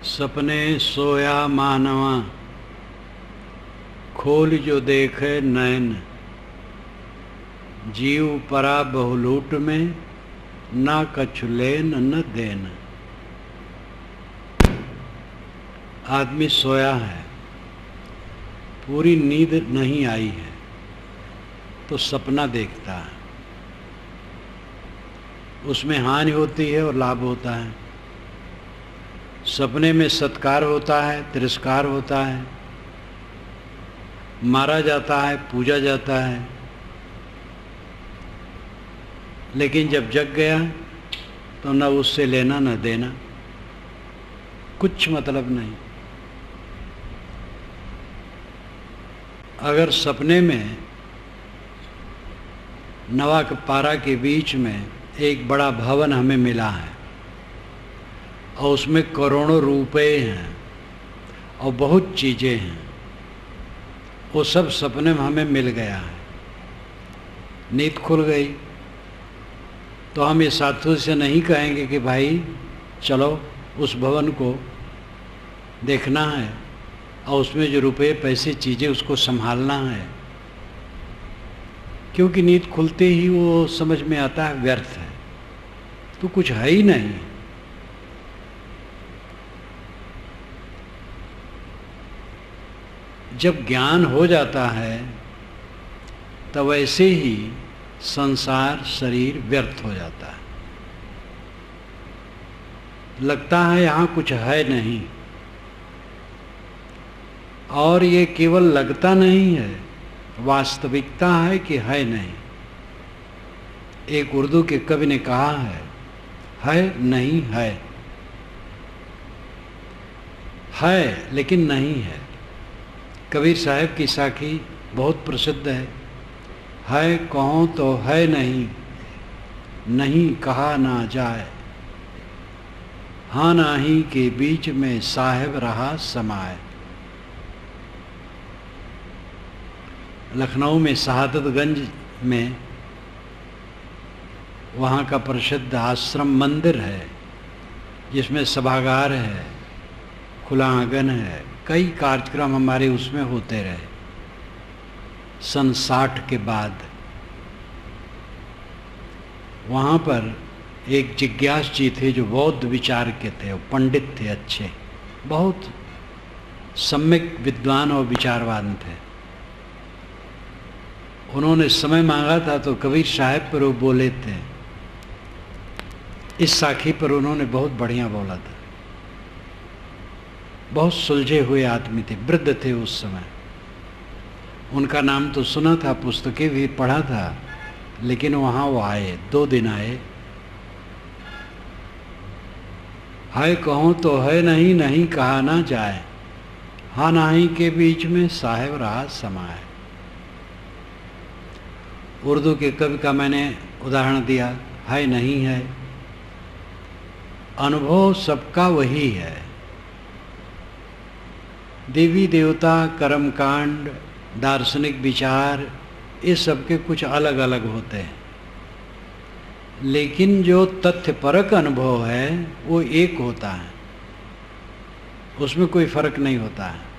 सपने सोया मानवा, खोल जो देखे नैन। जीव परा बहुलूट में, ना कछु लेन न देन। आदमी सोया है, पूरी नींद नहीं आई है, तो सपना देखता है। उसमें हानि होती है और लाभ होता है। सपने में सत्कार होता है, तिरस्कार होता है, मारा जाता है, पूजा जाता है। लेकिन जब जग गया तो न उससे लेना न देना, कुछ मतलब नहीं। अगर सपने में नवा के पारा के बीच में एक बड़ा भवन हमें मिला है और उसमें करोड़ों रुपए हैं और बहुत चीज़ें हैं, वो सब सपने में हमें मिल गया है, नींद खुल गई, तो हम ये साधु से नहीं कहेंगे कि भाई चलो उस भवन को देखना है और उसमें जो रुपए पैसे चीज़ें उसको संभालना है, क्योंकि नींद खुलते ही वो समझ में आता है व्यर्थ है, तो कुछ है ही नहीं। जब ज्ञान हो जाता है तब वैसे ही संसार शरीर व्यर्थ हो जाता है। लगता है यहाँ कुछ है नहीं, और ये केवल लगता नहीं है, वास्तविकता है कि है नहीं। एक उर्दू के कवि ने कहा है नहीं है लेकिन नहीं है। कबीर साहब की साखी बहुत प्रसिद्ध है कहो तो है नहीं, नहीं कहा ना जाए, हाँ नाही के बीच में साहेब रहा समाए। लखनऊ में शहादतगंज में वहाँ का प्रसिद्ध आश्रम मंदिर है, जिसमें सभागार है, खुला आंगन है, कई कार्यक्रम हमारे उसमें होते रहे। सन 60 के बाद वहाँ पर एक जिज्ञास जी थे जो बौद्ध विचार के थे, वो पंडित थे, अच्छे, बहुत सम्यक विद्वान और विचारवान थे। उन्होंने समय मांगा था तो कबीर साहब पर वो बोले थे, इस साखी पर उन्होंने बहुत बढ़िया बोला था। बहुत सुलझे हुए आदमी थे, वृद्ध थे उस समय। उनका नाम तो सुना था, पुस्तकें भी पढ़ा था, लेकिन वहाँ वो आए, 2 दिन आए। है कहूँ तो है नहीं, नहीं कहा ना जाए, हाँ नाही के बीच में साहेब रहा समाए। उर्दू के कवि का मैंने उदाहरण दिया, है नहीं है। अनुभव सबका वही है। देवी देवता, कर्मकांड, दार्शनिक विचार, ये सब के कुछ अलग अलग होते हैं, लेकिन जो तथ्यपरक अनुभव है वो एक होता है, उसमें कोई फर्क नहीं होता है।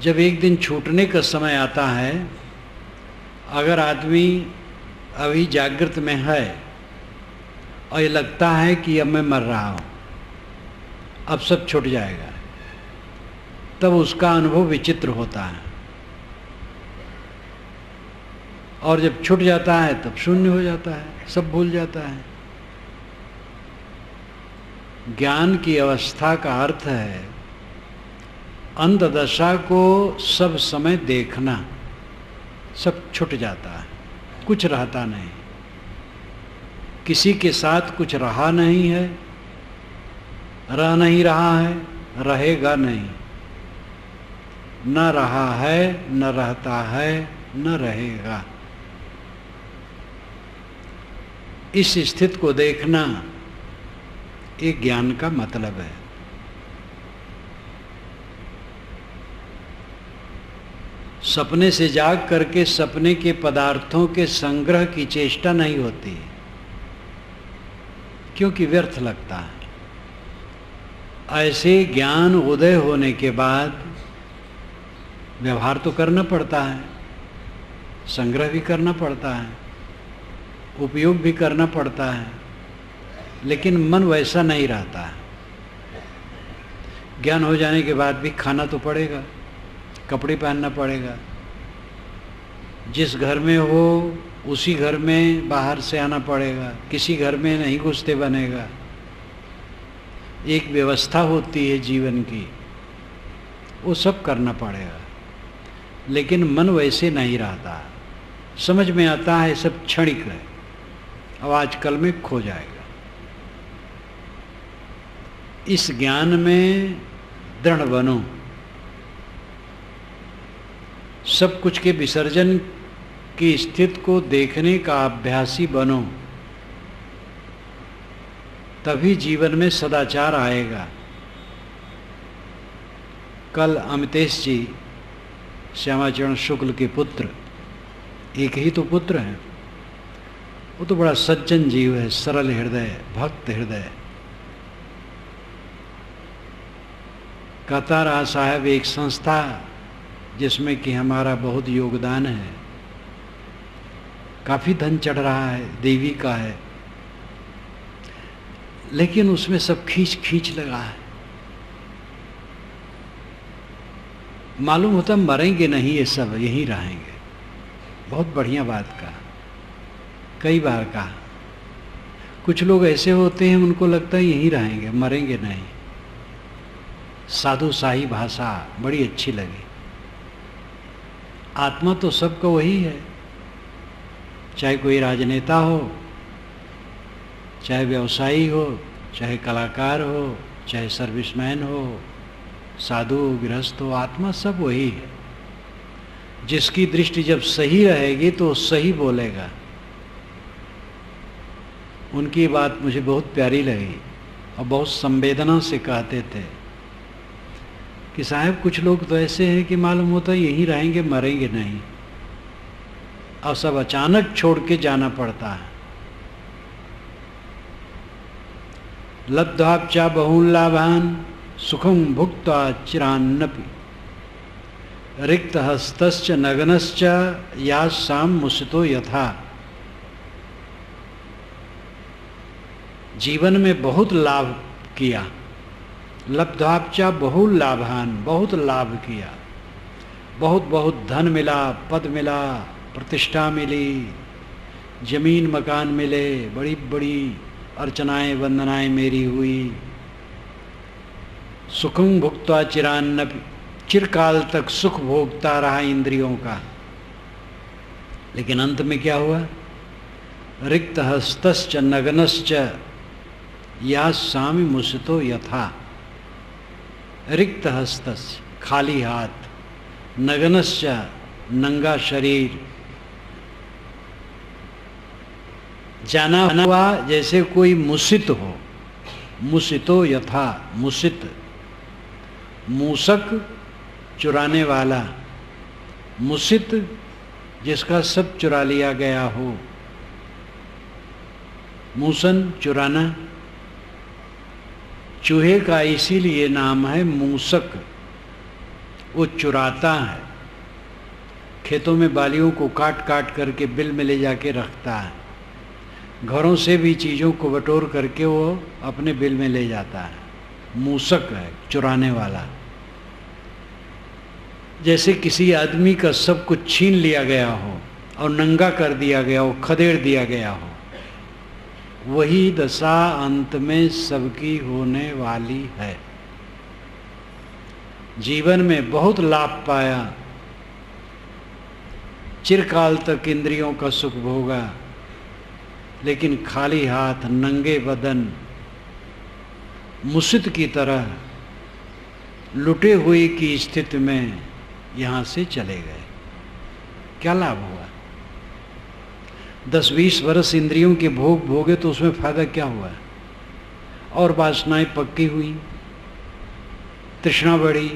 जब एक दिन छूटने का समय आता है, अगर आदमी अभी जागृत में है और ये लगता है कि अब मैं मर रहा हूँ, अब सब छूट जाएगा, तब उसका अनुभव विचित्र होता है। और जब छूट जाता है तब शून्य हो जाता है, सब भूल जाता है। ज्ञान की अवस्था का अर्थ है अंतदशा को सब समय देखना, सब छूट जाता है, कुछ रहता नहीं, किसी के साथ कुछ रहा नहीं है, रह नहीं रहा है, रहेगा नहीं, न रहा है, न रहता है, न रहेगा। इस स्थिति को देखना एक ज्ञान का मतलब है। सपने से जाग करके सपने के पदार्थों के संग्रह की चेष्टा नहीं होती, क्योंकि व्यर्थ लगता है। ऐसे ज्ञान उदय होने के बाद व्यवहार तो करना पड़ता है, संग्रह भी करना पड़ता है, उपयोग भी करना पड़ता है, लेकिन मन वैसा नहीं रहता है। ज्ञान हो जाने के बाद भी खाना तो पड़ेगा, कपड़े पहनना पड़ेगा, जिस घर में हो उसी घर में बाहर से आना पड़ेगा, किसी घर में नहीं घुसते बनेगा। एक व्यवस्था होती है जीवन की, वो सब करना पड़ेगा, लेकिन मन वैसे नहीं रहता। समझ में आता है सब क्षणिक है, अब आजकल में खो जाएगा। इस ज्ञान में दृढ़ बनो, सब कुछ के विसर्जन की स्थिति को देखने का अभ्यासी बनो, तभी जीवन में सदाचार आएगा। कल अमितेश जी, श्यामाचरण शुक्ल के पुत्र, एक ही तो पुत्र हैं, वो तो बड़ा सज्जन जीव है, सरल हृदय, भक्त हृदय। कहता रहा साहब एक संस्था जिसमें कि हमारा बहुत योगदान है, काफ़ी धन चढ़ रहा है, देवी का है, लेकिन उसमें सब खींच खींच लगा है। मालूम होता मरेंगे नहीं, ये सब यहीं रहेंगे। बहुत बढ़िया बात कहा, कई बार कहा। कुछ लोग ऐसे होते हैं उनको लगता है यहीं रहेंगे, मरेंगे नहीं। साधु शाही भाषा बड़ी अच्छी लगी। आत्मा तो सबका वही है, चाहे कोई राजनेता हो, चाहे व्यवसायी हो, चाहे कलाकार हो, चाहे सर्विसमैन हो, साधु हो, गृहस्थ हो, आत्मा सब वही है। जिसकी दृष्टि जब सही रहेगी तो सही बोलेगा। उनकी बात मुझे बहुत प्यारी लगी और बहुत संवेदना से कहते थे कि साहब कुछ लोग तो ऐसे हैं कि मालूम होता है यहीं रहेंगे, मरेंगे नहीं, और सब अचानक छोड़ के जाना पड़ता है। लब्ध्वाप्चा बहुन लाभान सुखम भुक्त्वा चिरान्नपि रिक्त हस्तश्च नग्नश्च यासाम मुसितो यथा। जीवन में बहुत लाभ किया, लब्ध्वाप्चा बहुल लाभान, बहुत लाभ किया, बहुत बहुत धन मिला, पद मिला, प्रतिष्ठा मिली, जमीन मकान मिले, बड़ी बड़ी अर्चनाएं वंदनाएं मेरी हुई। सुखम भुक्त्वा चिरान्नपि, चिरकाल तक सुख भोगता रहा इंद्रियों का, लेकिन अंत में क्या हुआ? रिक्त हस्तश्च नग्नश्च यासामि मुसितो यथा। रिक्त हस्तश्च खाली हाथ, नग्नश्च नंगा शरीर, जाना हुआ जैसे कोई मुसित हो। मुसितो यथा, मुसित मूसक चुराने वाला, मुसित जिसका सब चुरा लिया गया हो। मूसन चुराना, चूहे का इसीलिए नाम है मूसक, वो चुराता है। खेतों में बालियों को काट काट करके बिल में ले जाके रखता है, घरों से भी चीज़ों को बटोर करके वो अपने बिल में ले जाता है। मूसक है, चुराने वाला। जैसे किसी आदमी का सब कुछ छीन लिया गया हो और नंगा कर दिया गया हो, खदेड़ दिया गया हो, वही दशा अंत में सबकी होने वाली है। जीवन में बहुत लाभ पाया, चिरकाल तक इंद्रियों का सुख भोगा, लेकिन खाली हाथ, नंगे बदन, मुसित की तरह लुटे हुए की स्थिति में यहाँ से चले गए। क्या लाभ हुआ? 10-20 वर्ष इंद्रियों के भोग भोगे तो उसमें फायदा क्या हुआ? और वासनाएं पक्की हुई, तृष्णा बढ़ी,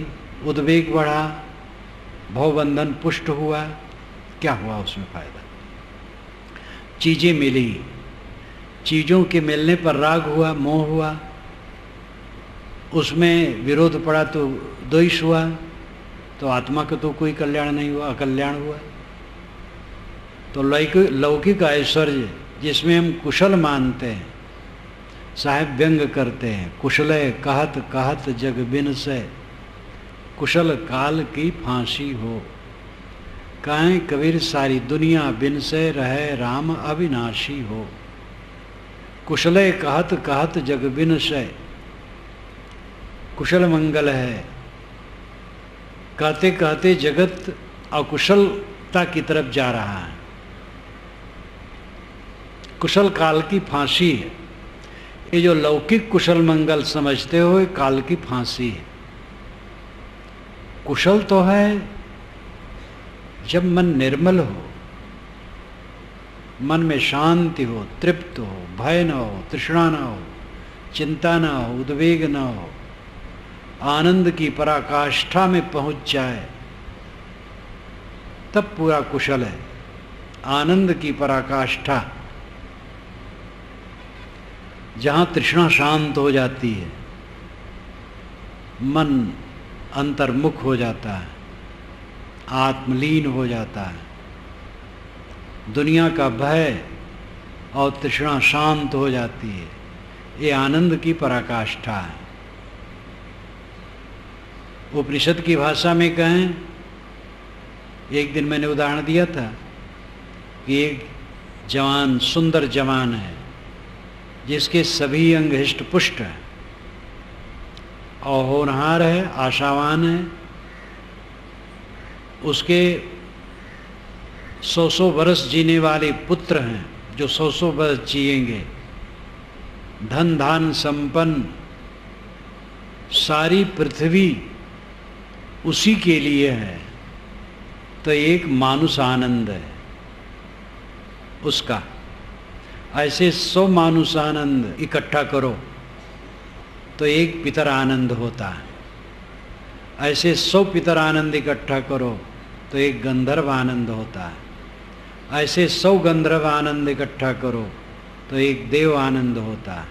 उद्वेग बढ़ा, भवबंधन पुष्ट हुआ, क्या हुआ उसमें फायदा? चीजें मिली, चीज़ों के मिलने पर राग हुआ, मोह हुआ, उसमें विरोध पड़ा तो द्वेष हुआ, तो आत्मा का तो कोई कल्याण नहीं हुआ, अकल्याण हुआ। तो लौकिक ऐश्वर्य जिसमें हम कुशल मानते हैं, साहेब व्यंग करते हैं, कुशले कहत कहत जग बिन से, कुशल काल की फांसी हो। कहें कबीर सारी दुनिया बिन से रहे राम अविनाशी हो। कुशले कहत कहत जग बिन से, कुशल मंगल है, कहते कहते जगत अकुशलता की तरफ जा रहा है। कुशल काल की फांसी है। ये जो लौकिक कुशल मंगल समझते हो, ये काल की फांसी है। कुशल तो है जब मन निर्मल हो, मन में शांति हो, तृप्त हो, भय न हो, तृष्णा न हो, चिंता न हो, उद्वेग न हो, आनंद की पराकाष्ठा में पहुंच जाए, तब पूरा कुशल है। आनंद की पराकाष्ठा, जहाँ तृष्णा शांत हो जाती है, मन अंतर्मुख हो जाता है, आत्मलीन हो जाता है, दुनिया का भय और तृष्णा शांत हो जाती है, ये आनंद की पराकाष्ठा है। उपनिषद की भाषा में कहें, एक दिन मैंने उदाहरण दिया था कि एक जवान, सुंदर जवान है जिसके सभी अंग हिष्ट पुष्ट हैं और होनहार है, आशावान है, उसके 100 वर्ष जीने वाले पुत्र हैं जो 100 वर्ष जिएंगे, धन धान संपन्न, सारी पृथ्वी उसी के लिए है। तो एक मानुष आनंद है उसका। ऐसे 100 मानुष आनंद इकट्ठा करो तो एक पितर आनंद होता है। ऐसे 100 पितर आनंद इकट्ठा करो तो एक गंधर्व आनंद होता है। ऐसे 100 गंधर्व आनंद इकट्ठा करो तो एक देव आनंद होता है।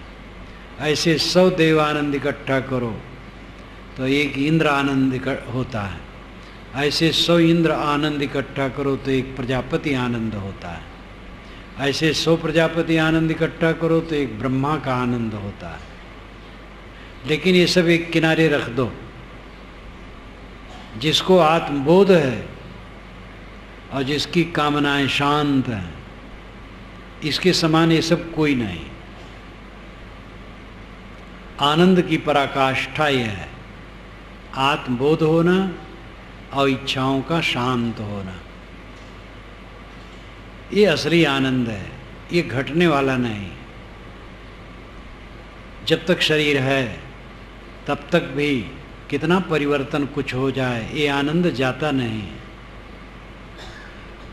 ऐसे 100 देव आनंद इकट्ठा करो तो एक इंद्र आनंद होता है। ऐसे 100 इंद्र आनंद इकट्ठा करो तो एक प्रजापति आनंद होता है। ऐसे 100 प्रजापति आनंद इकट्ठा करो तो एक ब्रह्मा का आनंद होता है। लेकिन ये सब एक किनारे रख दो। जिसको आत्मबोध है और जिसकी कामनाएं शांत हैं, इसके समान ये सब कोई नहीं। आनंद की पराकाष्ठा यह है, आत्मबोध होना और इच्छाओं का शांत होना। ये असली आनंद है, ये घटने वाला नहीं। जब तक शरीर है तब तक भी कितना परिवर्तन कुछ हो जाए, ये आनंद जाता नहीं।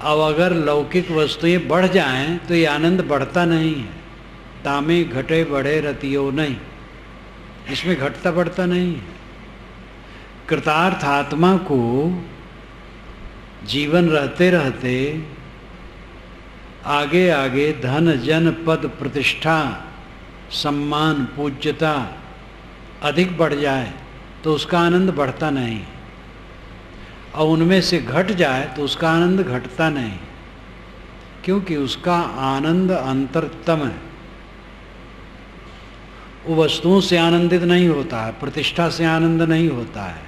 अब अगर लौकिक वस्तुएं बढ़ जाएं तो ये आनंद बढ़ता नहीं है। तामे घटे बढ़े रतियो नहीं, इसमें घटता बढ़ता नहीं है। कृतार्थ आत्मा को जीवन रहते रहते आगे आगे धन जन पद प्रतिष्ठा सम्मान पूज्यता अधिक बढ़ जाए तो उसका आनंद बढ़ता नहीं, और उनमें से घट जाए तो उसका आनंद घटता नहीं, क्योंकि उसका आनंद अंतरतम है। वो वस्तुओं से आनंदित नहीं होता है, प्रतिष्ठा से आनंद नहीं होता है,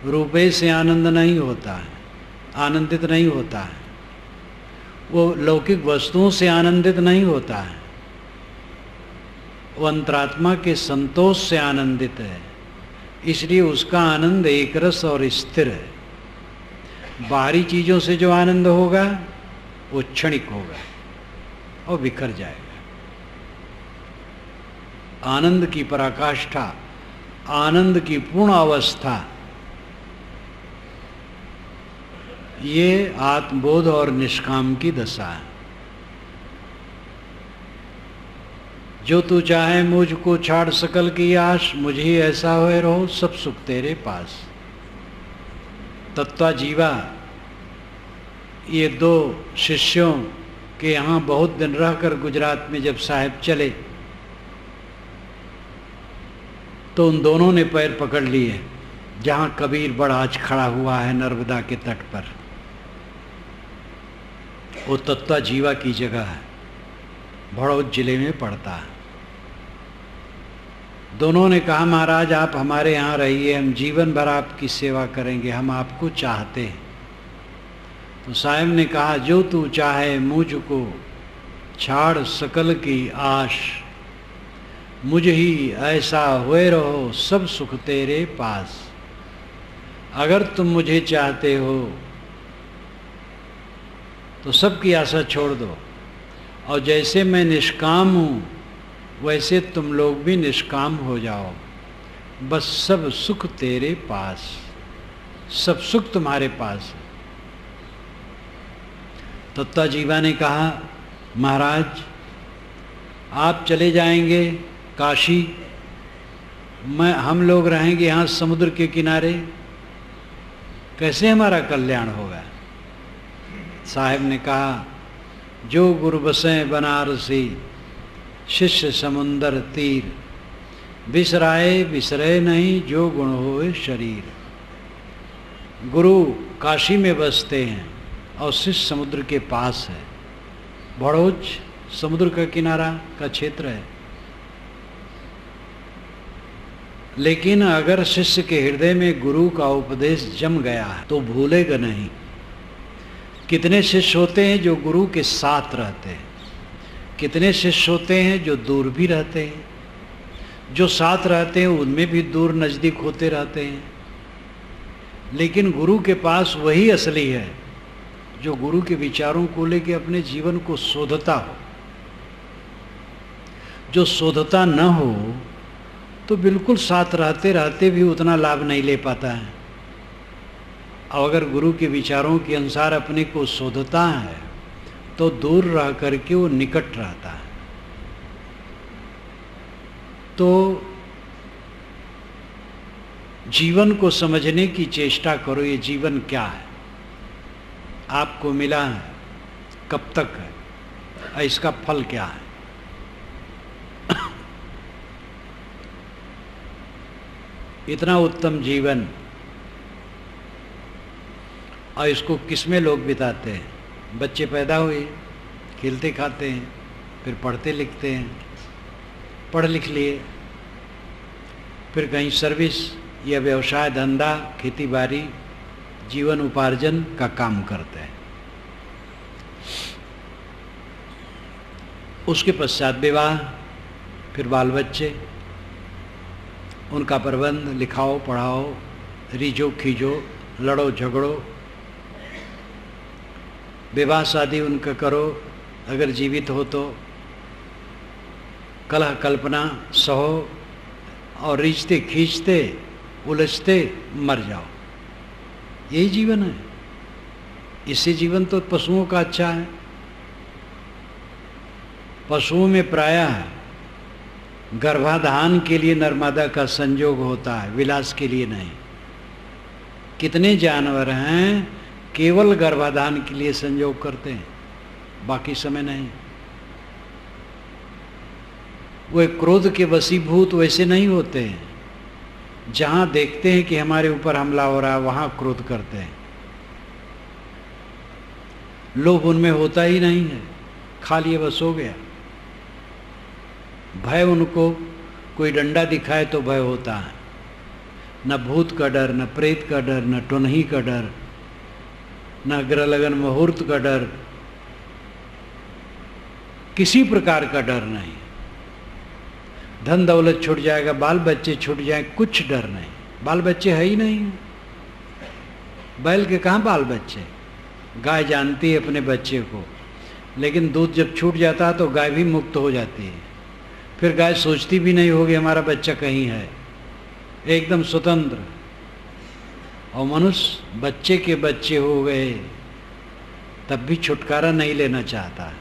रुपये से आनंद नहीं होता है, आनंदित नहीं होता है। वो लौकिक वस्तुओं से आनंदित नहीं होता है, वो अंतरात्मा के संतोष से आनंदित है। इसलिए उसका आनंद एक रस और स्थिर है। बाहरी चीज़ों से जो आनंद होगा वो क्षणिक होगा और बिखर जाएगा। आनंद की पराकाष्ठा, आनंद की पूर्ण अवस्था, ये आत्मबोध और निष्काम की दशा है। जो तू चाहे मुझको छाड़ सकल की आश, मुझे ऐसा होए रहो सब सुख तेरे पास। तत्वा जीवा ये 2 शिष्यों कि यहाँ बहुत दिन रहकर गुजरात में जब साहब चले तो उन दोनों ने पैर पकड़ लिए जहाँ कबीर बड़ा आज खड़ा हुआ है नर्मदा के तट पर। वो तत्वा जीवा की जगह है, भड़ौत जिले में पड़ता है। दोनों ने कहा महाराज आप हमारे यहाँ रहिए, हम जीवन भर आपकी सेवा करेंगे, हम आपको चाहते हैं। तो साहब ने कहा जो तू चाहे मुझको छाड़ सकल की आश, मुझ ही ऐसा हुए रहो सब सुख तेरे पास। अगर तुम मुझे चाहते हो तो सबकी आशा छोड़ दो, और जैसे मैं निष्काम हूँ वैसे तुम लोग भी निष्काम हो जाओ, बस सब सुख तेरे पास, सब सुख तुम्हारे पास है। तत्वा जीवा ने कहा महाराज आप चले जाएंगे काशी, हम लोग रहेंगे यहाँ समुद्र के किनारे, कैसे हमारा कल्याण होगा। साहब ने कहा जो गुरु बसें बनारसी, शिष्य समुंदर तीर, बिसराए बिसरे नहीं जो गुण होए शरीर। गुरु काशी में बसते हैं और शिष्य समुद्र के पास है। भड़ौच समुद्र का किनारा का क्षेत्र है, लेकिन अगर शिष्य के हृदय में गुरु का उपदेश जम गया है तो भूलेगा नहीं। कितने शिष्य होते हैं जो गुरु के साथ रहते हैं, कितने शिष्य होते हैं जो दूर भी रहते हैं, जो साथ रहते हैं उनमें भी दूर नज़दीक होते रहते हैं। लेकिन गुरु के पास वही असली है जो गुरु के विचारों को लेकर अपने जीवन को शोधता हो। जो शोधता न हो तो बिल्कुल साथ रहते रहते भी उतना लाभ नहीं ले पाता है। और अगर गुरु के विचारों के अनुसार अपने को शोधता है तो दूर रह करके वो निकट रहता है। तो जीवन को समझने की चेष्टा करो, ये जीवन क्या है, आपको मिला है, कब तक है, और इसका फल क्या है। इतना उत्तम जीवन, और इसको किसमें लोग बिताते हैं। बच्चे पैदा हुए, खेलते खाते हैं, फिर पढ़ते लिखते हैं, पढ़ लिख लिए, फिर कहीं सर्विस या व्यवसाय धंधा खेती बाड़ी जीवन उपार्जन का काम करते हैं। उसके पश्चात विवाह, फिर बाल बच्चे, उनका प्रबंध, लिखाओ पढ़ाओ, रीझो खींचो, लड़ो झगड़ो, विवाह शादी उनका करो, अगर जीवित हो तो कलह कल्पना सहो, और रिश्ते खींचते उलझते मर जाओ। यही जीवन है। इससे जीवन तो पशुओं का अच्छा है। पशुओं में प्रायः गर्भाधान के लिए नर्मदा का संयोग होता है, विलास के लिए नहीं। कितने जानवर हैं केवल गर्भाधान के लिए संयोग करते हैं, बाकी समय नहीं। वे क्रोध के वशीभूत वैसे नहीं होते हैं। जहाँ देखते हैं कि हमारे ऊपर हमला हो रहा है वहाँ क्रोध करते हैं। लोभ उनमें होता ही नहीं है, खा लिए बस हो गया। भय उनको कोई डंडा दिखाए तो भय होता है, न भूत का डर, न प्रेत का डर, न टुनही का डर, न ग्रह लगन मुहूर्त का डर, किसी प्रकार का डर नहीं। धन दौलत छूट जाएगा, बाल बच्चे छूट जाए, कुछ डर नहीं। बाल बच्चे है ही नहीं। बैल के कहाँ बाल बच्चे। गाय जानती है अपने बच्चे को, लेकिन दूध जब छूट जाता है तो गाय भी मुक्त हो जाती है। फिर गाय सोचती भी नहीं होगी हमारा बच्चा कहीं है, एकदम स्वतंत्र। और मनुष्य बच्चे के बच्चे हो गए तब भी छुटकारा नहीं लेना चाहता।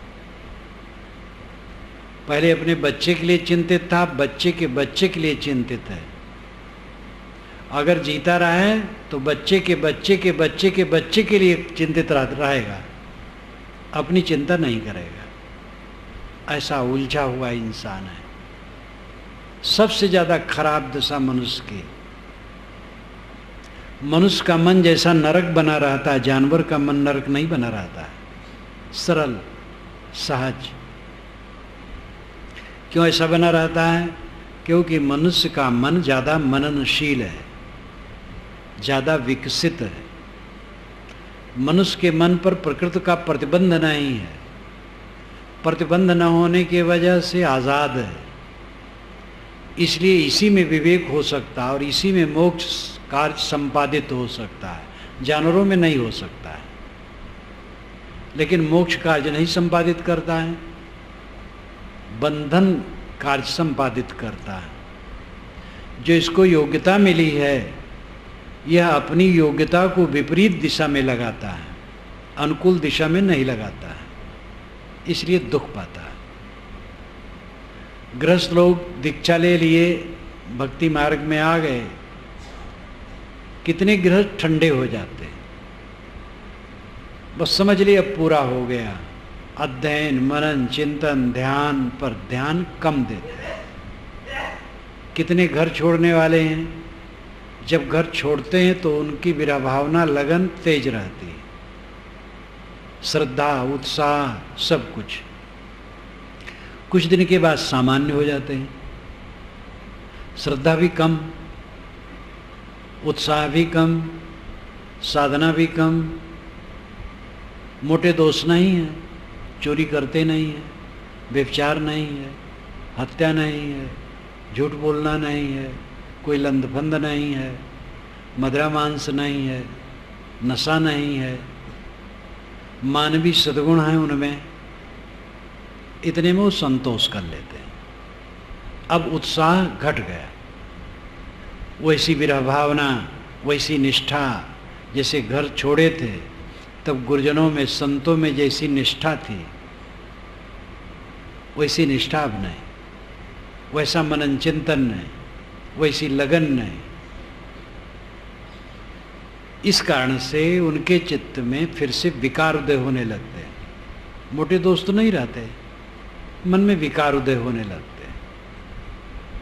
पहले अपने बच्चे के लिए चिंतित था, बच्चे के बच्चे के लिए चिंतित है। अगर जीता रहा है तो बच्चे के बच्चे के बच्चे के बच्चे के लिए चिंतित रहेगा। अपनी चिंता नहीं करेगा। ऐसा उलझा हुआ इंसान है। सबसे ज्यादा खराब दशा मनुष्य की। मनुष्य का मन जैसा नरक बना रहता है, जानवर का मन नरक नहीं बना रहता है, सरल सहज। क्यों ऐसा बना रहता है? क्योंकि मनुष्य का मन ज़्यादा मननशील है, ज़्यादा विकसित है। मनुष्य के मन पर प्रकृति का प्रतिबंध नहीं है। प्रतिबंध न होने की वजह से आज़ाद है, इसलिए इसी में विवेक हो सकता है और इसी में मोक्ष कार्य संपादित हो सकता है। जानवरों में नहीं हो सकता है। लेकिन मोक्ष कार्य नहीं संपादित करता है, बंधन कार्य संपादित करता है। जो इसको योग्यता मिली है, यह अपनी योग्यता को विपरीत दिशा में लगाता है, अनुकूल दिशा में नहीं लगाता है, इसलिए दुख पाता है। गृहस्थ लोग दीक्षा ले लिए, भक्ति मार्ग में आ गए, कितने गृहस्थ ठंडे हो जाते। बस समझ लिए अब पूरा हो गया। अध्ययन, मनन, चिंतन, ध्यान पर ध्यान कम देते हैं। कितने घर छोड़ने वाले हैं, जब घर छोड़ते हैं तो उनकी विरह भावना, लगन तेज रहती है, श्रद्धा, उत्साह, सब कुछ। कुछ दिन के बाद सामान्य हो जाते हैं, श्रद्धा भी कम, उत्साह भी कम, साधना भी कम। मोटे दोष नहीं है, चोरी करते नहीं है, व्यभिचार नहीं है, हत्या नहीं है, झूठ बोलना नहीं है, कोई लंदफंद नहीं है, मदिरा मांस नहीं है, नशा नहीं है, मानवीय सद्गुण है उनमें। इतने में वो संतोष कर लेते हैं। अब उत्साह घट गया, वैसी विरह भावना, वैसी निष्ठा, जैसे घर छोड़े थे तब गुरुजनों में, संतों में जैसी निष्ठा थी, वैसी निष्ठा अब नहीं, वैसा मनन चिंतन नहीं, वैसी लगन नहीं। इस कारण से उनके चित्त में फिर से विकार उदय होने लगते हैं। मोटे दोस्त नहीं रहते, मन में विकार उदय होने लगते हैं,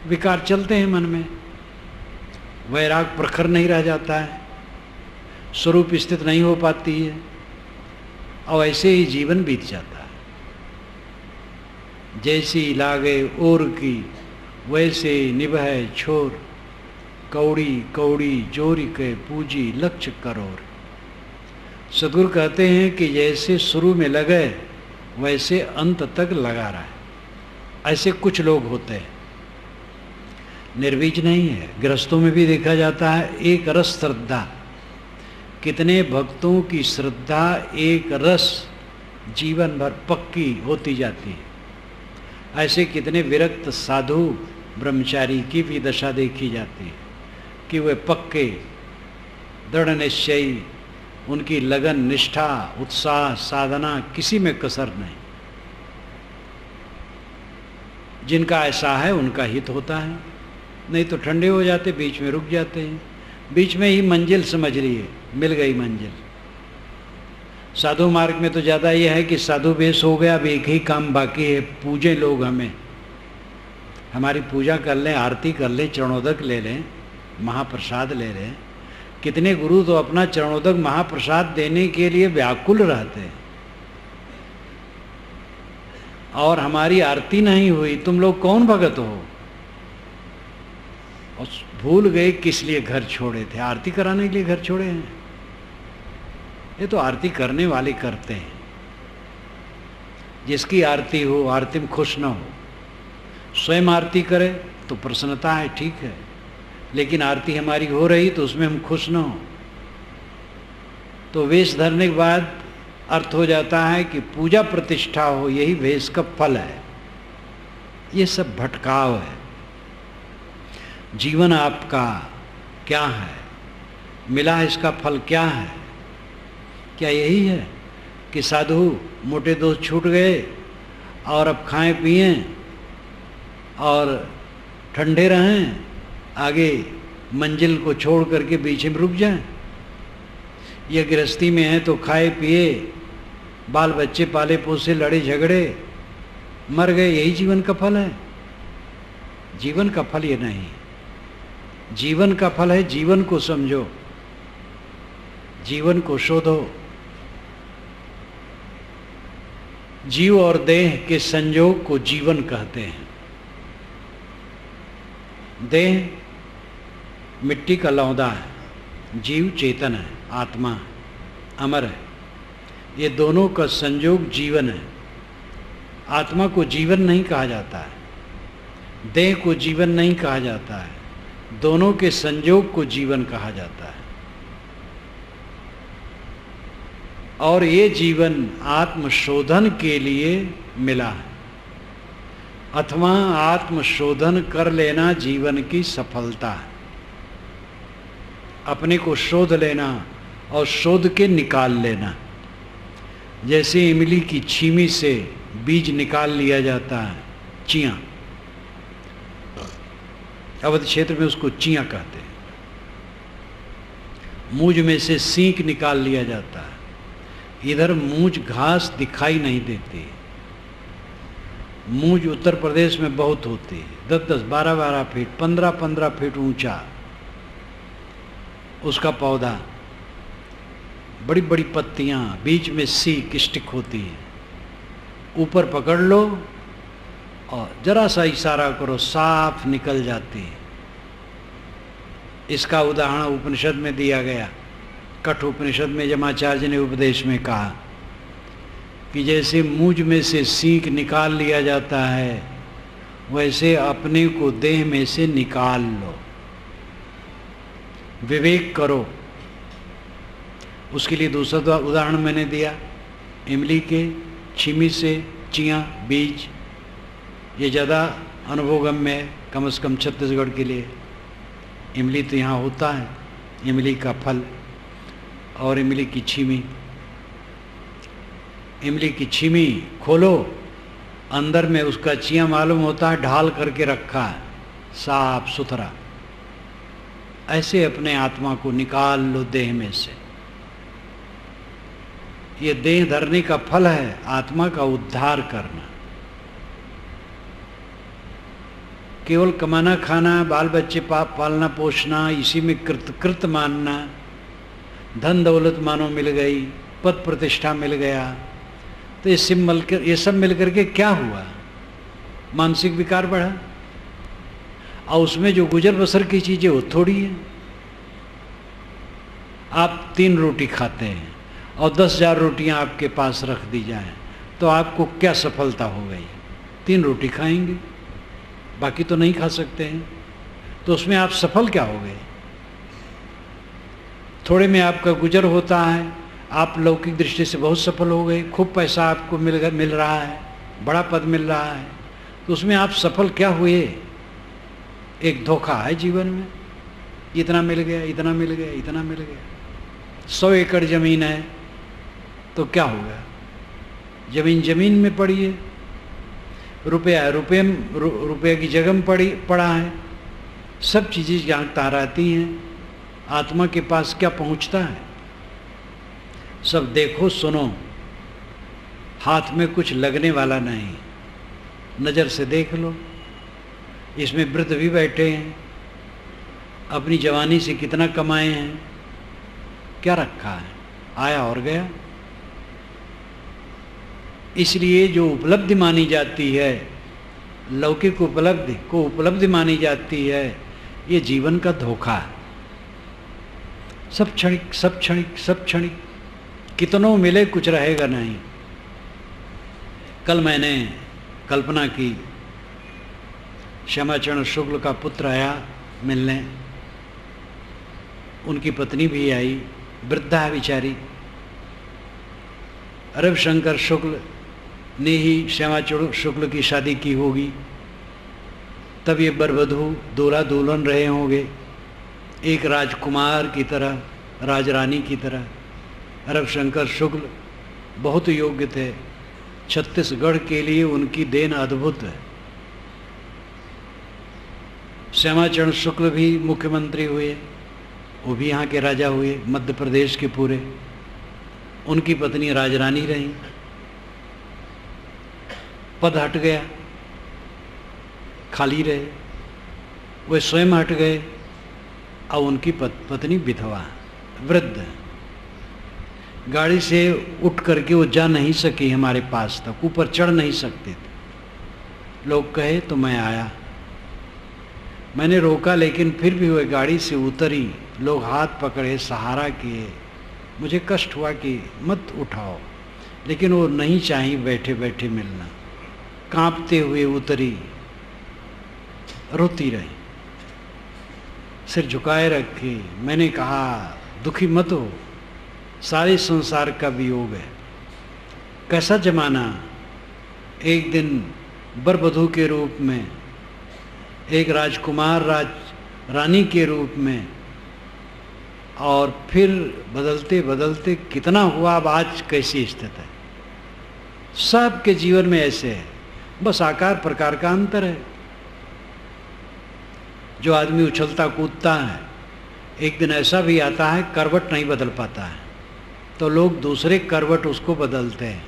विकार चलते हैं मन में, वैराग प्रखर नहीं रह जाता है, स्वरूप स्थित नहीं हो पाती है, और ऐसे ही जीवन बीत जाता है। जैसी लागे ओर की वैसे निभय छोर, कौड़ी कौड़ी जोरी के पूजी लक्ष्य करोर। सदगुरु कहते हैं कि जैसे शुरू में लगे वैसे अंत तक लगा रहा है। ऐसे कुछ लोग होते हैं, निर्बीज नहीं है। गृहस्थों में भी देखा जाता है एक रस श्रद्धा। कितने भक्तों की श्रद्धा एक रस जीवन भर पक्की होती जाती है। ऐसे कितने विरक्त साधु ब्रह्मचारी की भी दशा देखी जाती है कि वे पक्के, दृढ़ निश्चयी, उनकी लगन, निष्ठा, उत्साह, साधना किसी में कसर नहीं। जिनका ऐसा है उनका हित होता है, नहीं तो ठंडे हो जाते, बीच में रुक जाते हैं। बीच में ही मंजिल समझ लिए, मिल गई मंजिल। साधु मार्ग में तो ज़्यादा यह है कि साधु वेश हो गया, अब एक ही काम बाकी है, पूजें लोग हमें, हमारी पूजा कर लें, आरती कर लें, चरणोदक ले लें, महाप्रसाद ले लें। कितने गुरु तो अपना चरणोदक महाप्रसाद देने के लिए व्याकुल रहते हैं, और हमारी आरती नहीं हुई, तुम लोग कौन भगत हो? और भूल गए किस लिए घर छोड़े थे, आरती कराने के लिए घर छोड़े हैं। ये तो आरती करने वाले करते हैं। जिसकी आरती हो, आरती में खुश न हो, स्वयं आरती करे तो प्रसन्नता है, ठीक है, लेकिन आरती हमारी हो रही तो उसमें हम खुश न हो, तो वेश धरने के बाद अर्थ हो जाता है कि पूजा प्रतिष्ठा हो, यही वेश का फल है। ये सब भटकाव है। जीवन आपका क्या है, मिला इसका फल क्या है? क्या यही है कि साधु मोटे दोस्त छूट गए और अब खाएं पिएं और ठंडे रहें, आगे मंजिल को छोड़ करके बीच में रुक जाएं? या गृहस्थी में है तो खाए पिए, बाल बच्चे पाले पोसे, लड़े झगड़े, मर गए, यही जीवन का फल है? जीवन का फल ये नहीं। जीवन का फल है जीवन को समझो, जीवन को शोधो। जीव और देह के संयोग को जीवन कहते हैं। देह मिट्टी का लौंदा है, जीव चेतन है, आत्मा है, अमर है। ये दोनों का संयोग जीवन है। आत्मा को जीवन नहीं कहा जाता है, देह को जीवन नहीं कहा जाता है, दोनों के संयोग को जीवन कहा जाता है। और ये जीवन आत्मशोधन के लिए मिला है, अथवा आत्मशोधन कर लेना जीवन की सफलता है। अपने को शोध लेना और शोध के निकाल लेना। जैसे इमली की छीमी से बीज निकाल लिया जाता है, चियां, अवध क्षेत्र में उसको चियां कहते हैं। मूंज में से सींक निकाल लिया जाता है। इधर मूंज घास दिखाई नहीं देती। मूंज उत्तर प्रदेश में बहुत होती है, 10-10, 12-12 फीट, 15-15 फीट ऊंचा उसका पौधा, बड़ी बड़ी पत्तियां, बीच में सीक स्टिक होती है। ऊपर पकड़ लो और जरा सा इशारा करो, साफ निकल जाती है। इसका उदाहरण उपनिषद में दिया गया। कठ उपनिषद में यमाचार्य ने उपदेश में कहा कि जैसे मूंज में से सींक निकाल लिया जाता है, वैसे अपने को देह में से निकाल लो, विवेक करो। उसके लिए दूसरा उदाहरण मैंने दिया, इमली के छीमी से चियां, बीज। ये ज़्यादा अनुभवगम्य है, कम से कम छत्तीसगढ़ के लिए। इमली तो यहाँ होता है, इमली का फल और इमली की छीमी। इमली की छीमी खोलो, अंदर में उसका चियां मालूम होता है, ढाल करके रखा है, साफ सुथरा। ऐसे अपने आत्मा को निकाल लो देह में से। ये देह धरने का फल है, आत्मा का उद्धार करना। केवल कमाना खाना, बाल बच्चे पालना पोषना, इसी में कृत मानना, धन दौलत मानो मिल गई, पद प्रतिष्ठा मिल गया, तो ये सब मिलकर के क्या हुआ? मानसिक विकार बढ़ा। और उसमें जो गुजर बसर की चीज़ें वो थोड़ी है। आप 3 रोटी खाते हैं और 10,000 रोटियां आपके पास रख दी जाएं, तो आपको क्या सफलता हो गई? 3 रोटी खाएंगे, बाकी तो नहीं खा सकते हैं, तो उसमें आप सफल क्या हो गए? थोड़े में आपका गुजर होता है, आप लौकिक दृष्टि से बहुत सफल हो गए, खूब पैसा आपको मिल रहा है, बड़ा पद मिल रहा है, तो उसमें आप सफल क्या हुए? एक धोखा है जीवन में। इतना मिल गया, इतना मिल गया, इतना मिल गया। 100 एकड़ जमीन है तो क्या होगा? जमीन जमीन में पड़ी है, रुपया रुपये की जगह में पड़ा है। सब चीज़ें जहाँ रहती हैं, आत्मा के पास क्या पहुँचता है? सब देखो सुनो, हाथ में कुछ लगने वाला नहीं। नज़र से देख लो, इसमें वृद्ध भी बैठे हैं, अपनी जवानी से कितना कमाए हैं, क्या रखा है? आया और गया। इसलिए जो उपलब्धि मानी जाती है, लौकिक उपलब्धि को उपलब्धि मानी जाती है, ये जीवन का धोखा है। सब क्षणिक, सब क्षणिक, सब क्षणिक, कितनों मिले कुछ रहेगा नहीं। कल मैंने कल्पना की, श्यामाचरण शुक्ल का पुत्र आया मिलने, उनकी पत्नी भी आई, वृद्धा है बेचारी। रविशंकर शुक्ल ने ही श्यामाचरण शुक्ल की शादी की होगी, तब ये बरवधू दूल्हा दुल्हन रहे होंगे, एक राजकुमार की तरह, राजरानी की तरह। रविशंकर शुक्ल बहुत योग्य थे, छत्तीसगढ़ के लिए उनकी देन अद्भुत है। श्यामाचरण शुक्ल भी मुख्यमंत्री हुए, वो भी यहाँ के राजा हुए, मध्य प्रदेश के पूरे। उनकी पत्नी राजरानी रही, पद हट गया, खाली रहे, वे स्वयं हट गए। अब उनकी पत्नी विधवा, वृद्ध है, गाड़ी से उठ करके वो जा नहीं सकी हमारे पास तक, ऊपर चढ़ नहीं सकते थे। लोग कहे तो मैं आया, मैंने रोका, लेकिन फिर भी वह गाड़ी से उतरी। लोग हाथ पकड़े, सहारा किए, मुझे कष्ट हुआ कि मत उठाओ, लेकिन वो नहीं चाही बैठे बैठे मिलना। कांपते हुए उतरी, रोती रही, सिर झुकाए रखे। मैंने कहा दुखी मत हो, सारे संसार का वियोग है। कैसा जमाना, एक दिन बरबधू के रूप में, एक राजकुमार रानी के रूप में, और फिर बदलते बदलते कितना हुआ, अब आज कैसी स्थिति है। सबके जीवन में ऐसे है, बस आकार प्रकार का अंतर है। जो आदमी उछलता कूदता है, एक दिन ऐसा भी आता है करवट नहीं बदल पाता है, तो लोग दूसरे करवट उसको बदलते हैं।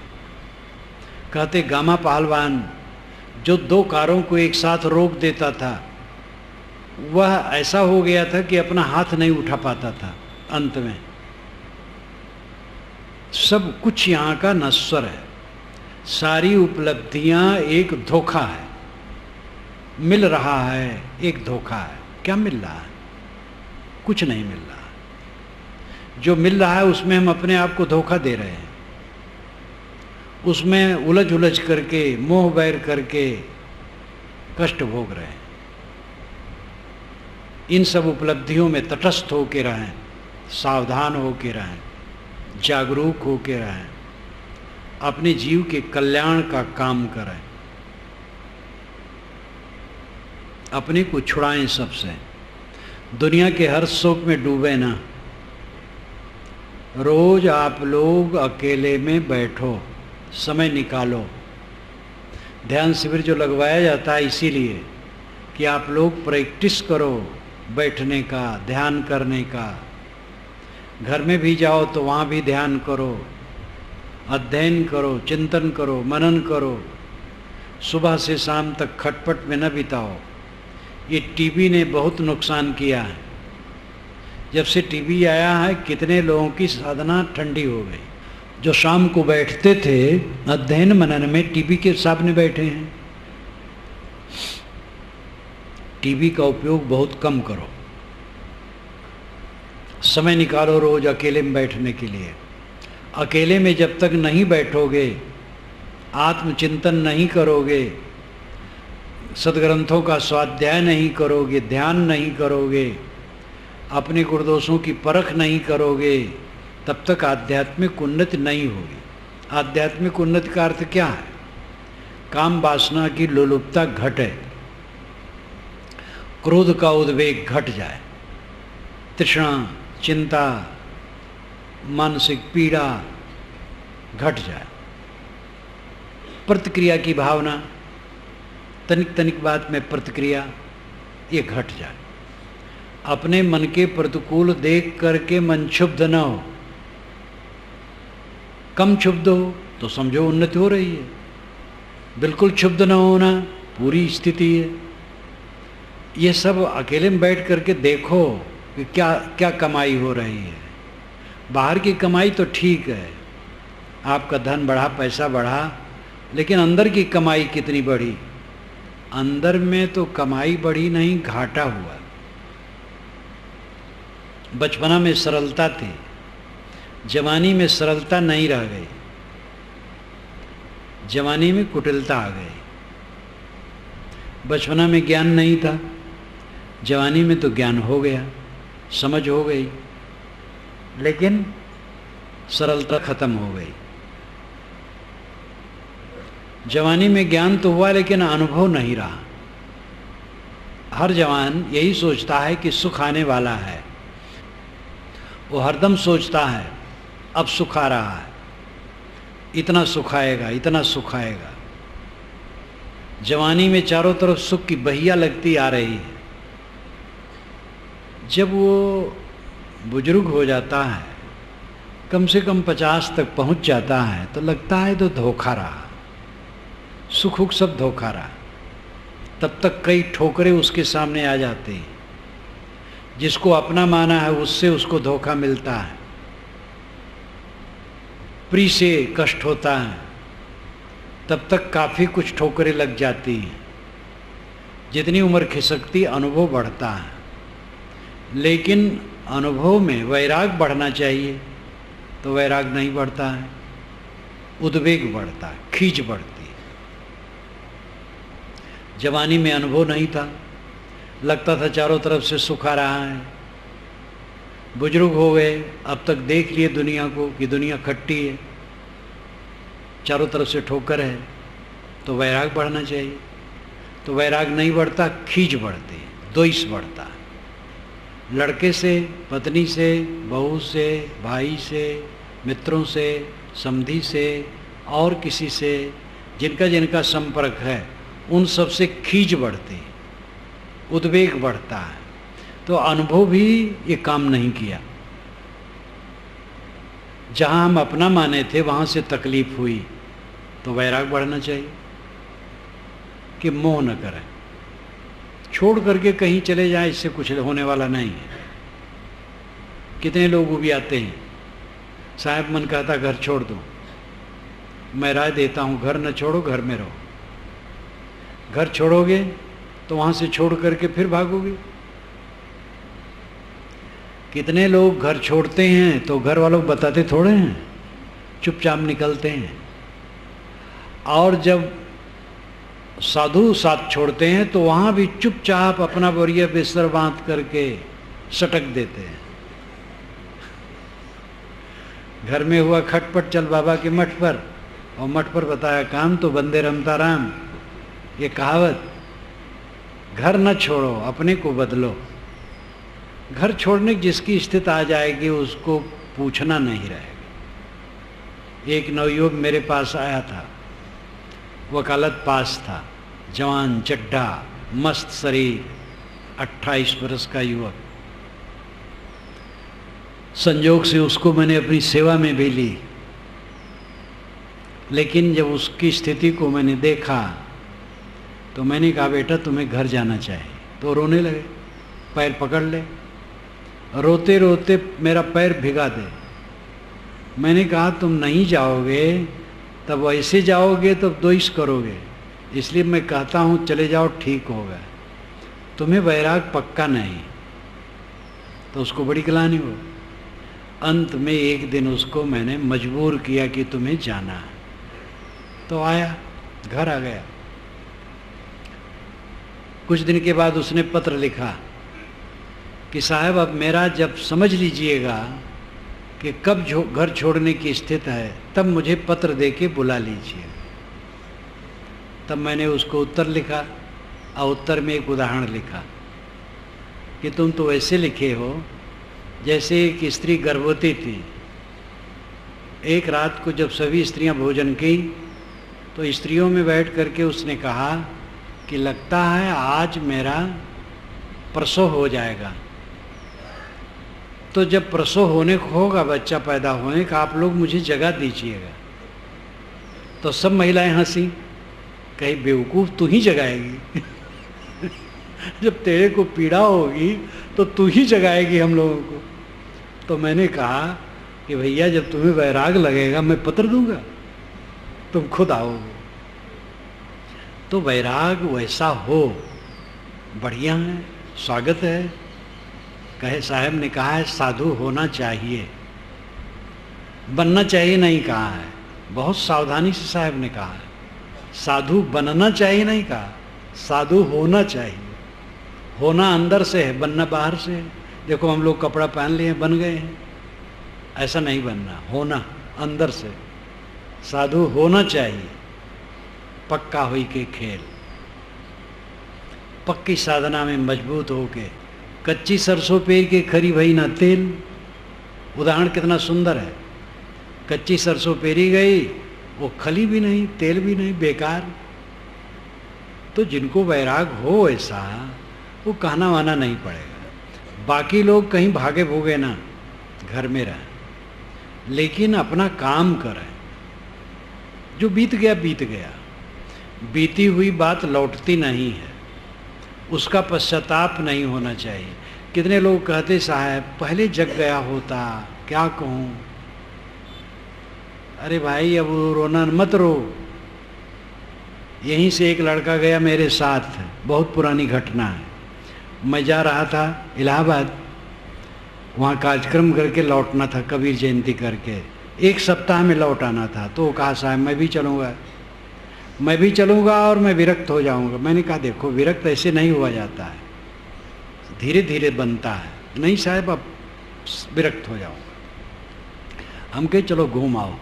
कहते गामा पहलवान जो 2 कारों को एक साथ रोक देता था, वह ऐसा हो गया था कि अपना हाथ नहीं उठा पाता था। अंत में सब कुछ यहाँ का नश्वर है, सारी उपलब्धियाँ एक धोखा है। मिल रहा है एक धोखा है। क्या मिल रहा है? कुछ नहीं मिल रहा। जो मिल रहा है उसमें हम अपने आप को धोखा दे रहे हैं, उसमें उलझ उलझ करके, मोह बैर करके कष्ट भोग रहे हैं। इन सब उपलब्धियों में तटस्थ होके रहें, सावधान होके रहें, जागरूक होके रहें, अपने जीव के कल्याण का काम करें, अपने को छुड़ाएं सबसे। दुनिया के हर शोक में डूबे ना। रोज आप लोग अकेले में बैठो, समय निकालो। ध्यान शिविर जो लगवाया जाता है इसीलिए कि आप लोग प्रैक्टिस करो बैठने का, ध्यान करने का। घर में भी जाओ तो वहाँ भी ध्यान करो, अध्ययन करो, चिंतन करो, मनन करो। सुबह से शाम तक खटपट में न बिताओ। ये टीबी ने बहुत नुकसान किया है। जब से टीबी आया है कितने लोगों की साधना ठंडी हो गई। जो शाम को बैठते थे अध्ययन मनन में, टीबी के सामने बैठे हैं। टीबी का उपयोग बहुत कम करो। समय निकालो रोज अकेले में बैठने के लिए। अकेले में जब तक नहीं बैठोगे, आत्मचिंतन नहीं करोगे, सदग्रंथों का स्वाध्याय नहीं करोगे, ध्यान नहीं करोगे, अपने गुणदोषों की परख नहीं करोगे, तब तक आध्यात्मिक उन्नति नहीं होगी। आध्यात्मिक उन्नति का अर्थ क्या है? काम वासना की लोलुपता घटे, क्रोध का उद्वेग घट जाए, तृष्णा, चिंता, मानसिक पीड़ा घट जाए, प्रतिक्रिया की भावना, तनिक तनिक बात में प्रतिक्रिया, ये घट जाए। अपने मन के प्रतिकूल देख करके मन क्षुब्ध न हो। कम क्षुब्ध हो तो समझो उन्नति हो रही है। बिल्कुल क्षुब्ध न होना पूरी स्थिति है। ये सब अकेले में बैठ करके देखो कि क्या क्या कमाई हो रही है। बाहर की कमाई तो ठीक है, आपका धन बढ़ा, पैसा बढ़ा, लेकिन अंदर की कमाई कितनी बढ़ी? अंदर में तो कमाई बढ़ी नहीं, घाटा हुआ। बचपना में सरलता थी, जवानी में सरलता नहीं रह गई, जवानी में कुटिलता आ गई। बचपना में ज्ञान नहीं था, जवानी में तो ज्ञान हो गया, समझ हो गई, लेकिन सरलता खत्म हो गई। जवानी में ज्ञान तो हुआ लेकिन अनुभव नहीं रहा। हर जवान यही सोचता है कि सुख आने वाला है, वो हरदम सोचता है अब सुख आ रहा है, इतना सुख आएगा, इतना सुख आएगा। जवानी में चारों तरफ सुख की बहिया लगती आ रही है। जब वो बुजुर्ग हो जाता है, कम से कम 50 तक पहुंच जाता है, तो लगता है तो धोखा रहा, सुख उख सब धोखा रहा। तब तक कई ठोकरें उसके सामने आ जाती हैं। जिसको अपना माना है उससे उसको धोखा मिलता है, प्रिय से कष्ट होता है। तब तक काफ़ी कुछ ठोकरें लग जाती हैं। जितनी उम्र खिसकती अनुभव बढ़ता है, लेकिन अनुभव में वैराग बढ़ना चाहिए तो वैराग नहीं बढ़ता है, उद्वेग बढ़ता है, खींच बढ़ती है। जवानी में अनुभव नहीं था, लगता था चारों तरफ से सुख आ रहा है। बुजुर्ग हो गए, अब तक देख लिए दुनिया को कि दुनिया खट्टी है, चारों तरफ से ठोकर है, तो वैराग बढ़ना चाहिए। तो वैराग नहीं बढ़ता, खींच बढ़ती है, द्वेष बढ़ता है। लड़के से, पत्नी से, बहू से, भाई से, मित्रों से, समधी से और किसी से जिनका जिनका संपर्क है उन सब से खींच बढ़ती है, उद्वेग बढ़ता है। तो अनुभव भी ये काम नहीं किया। जहाँ हम अपना माने थे वहाँ से तकलीफ हुई तो वैराग बढ़ना चाहिए कि मोह न करें, छोड़ करके कहीं चले जाएं, इससे कुछ होने वाला नहीं है। कितने लोग भी आते हैं, साहब मन कहता घर छोड़ दो, मैं राय देता हूँ घर न छोड़ो, घर में रहो। घर छोड़ोगे तो वहाँ से छोड़ करके फिर भागोगे। कितने लोग घर छोड़ते हैं तो घर वालों बताते थोड़े हैं, चुपचाप निकलते हैं। और जब साधु साथ छोड़ते हैं तो वहाँ भी चुपचाप अपना बोरिया बिस्तर बांध करके सटक देते हैं। घर में हुआ खटपट, चल बाबा के मठ पर, और मठ पर बताया काम तो बंदे रमता राम। ये कहावत, घर न छोड़ो अपने को बदलो। घर छोड़ने की जिसकी स्थिति आ जाएगी उसको पूछना नहीं रहेगा। एक नवयुवक मेरे पास आया था, वकालत पास था, जवान चड्ढा, मस्त शरीर, 28 वर्ष का युवक। संजोग से उसको मैंने अपनी सेवा में भी ली, लेकिन जब उसकी स्थिति को मैंने देखा तो मैंने कहा बेटा तुम्हें घर जाना चाहिए। तो रोने लगे, पैर पकड़ ले, रोते रोते मेरा पैर भिगा दे। मैंने कहा तुम नहीं जाओगे, तब ऐसे जाओगे तो द्वेष करोगे, इसलिए मैं कहता हूँ चले जाओ, ठीक होगा। तुम्हें वैराग पक्का नहीं। तो उसको बड़ी गिलानी हो। अंत में एक दिन उसको मैंने मजबूर किया कि तुम्हें जाना है। तो आया, घर आ गया। कुछ दिन के बाद उसने पत्र लिखा कि साहब अब मेरा जब समझ लीजिएगा कि कब घर छोड़ने की स्थिति है तब मुझे पत्र दे के बुला लीजिए। तब मैंने उसको उत्तर लिखा, और उत्तर में एक उदाहरण लिखा कि तुम तो ऐसे लिखे हो जैसे एक स्त्री गर्भवती थी। एक रात को जब सभी स्त्रियां भोजन की तो स्त्रियों में बैठ करके उसने कहा कि लगता है आज मेरा प्रसव हो जाएगा। तो जब प्रसव होने को होगा, बच्चा पैदा होने का, आप लोग मुझे जगह दीजिएगा। तो सब महिलाएं हंसी, कहीं बेवकूफ़ तू ही जगाएगी जब तेरे को पीड़ा होगी तो तू ही जगाएगी हम लोगों को। तो मैंने कहा कि भैया जब तुम्हें वैराग लगेगा मैं पत्र दूंगा, तुम खुद आओगे। तो वैराग वैसा हो, बढ़िया है, स्वागत है। कहे साहब ने कहा है साधु होना चाहिए, बनना चाहिए नहीं कहा है। बहुत सावधानी से साहब ने कहा है, साधु बनना चाहिए नहीं कहा, साधु होना चाहिए। होना अंदर से है, बनना बाहर से है। देखो हम लोग कपड़ा पहन लिए, बन गए हैं, ऐसा नहीं बनना, होना अंदर से। साधु होना चाहिए, पक्का हुई के खेल, पक्की साधना में मजबूत होके। कच्ची सरसों पेर के खरी भई ना तेल, उदाहरण कितना सुंदर है। कच्ची सरसों पेरी गई, वो खली भी नहीं, तेल भी नहीं, बेकार। तो जिनको वैराग हो ऐसा, वो कहना वाना नहीं पड़ेगा। बाकी लोग कहीं भागे भूगे ना, घर में रहें, लेकिन अपना काम करें। जो बीत गया बीत गया। बीती हुई बात लौटती नहीं है, उसका पश्चाताप नहीं होना चाहिए। कितने लोग कहते साहब पहले जग गया होता, क्या कहूँ। अरे भाई अब रोना मत रो। यहीं से एक लड़का गया मेरे साथ, बहुत पुरानी घटना है। मैं जा रहा था इलाहाबाद, वहाँ कार्यक्रम करके लौटना था, कबीर जयंती करके 1 सप्ताह में लौट आना था। तो कहा साहब मैं भी चलूँगा और मैं विरक्त हो जाऊँगा। मैंने कहा देखो विरक्त ऐसे नहीं हुआ जाता है, धीरे धीरे बनता है। नहीं साहब अब विरक्त हो जाऊँगा। हम कहे चलो घूम आओ।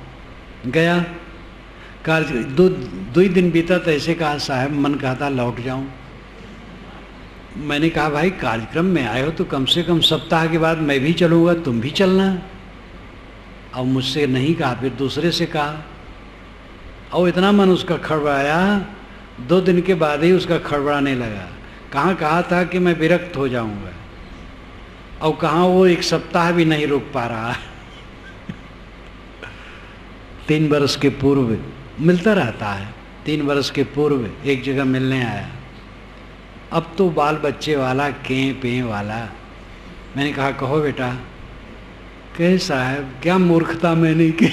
गया, कार्य 2 दिन बीता तो ऐसे कहा साहब मन कहता लौट जाऊँ। मैंने कहा भाई कार्यक्रम में आए हो तो कम से कम सप्ताह के बाद मैं भी चलूँगा, तुम भी चलना। अब मुझसे नहीं कहा, फिर दूसरे से कहा, और इतना मन उसका खड़बड़ाया, 2 दिन के बाद ही उसका खड़बड़ाने लगा। कहा था कि मैं विरक्त हो जाऊँगा, और कहाँ वो 1 सप्ताह भी नहीं रुक पा रहा। 3 बरस के पूर्व मिलता रहता है, 3 बरस के पूर्व एक जगह मिलने आया। अब तो बाल बच्चे वाला, कें पें वाला। मैंने कहा कहो बेटा। कहे साहब क्या मूर्खता मैंने की।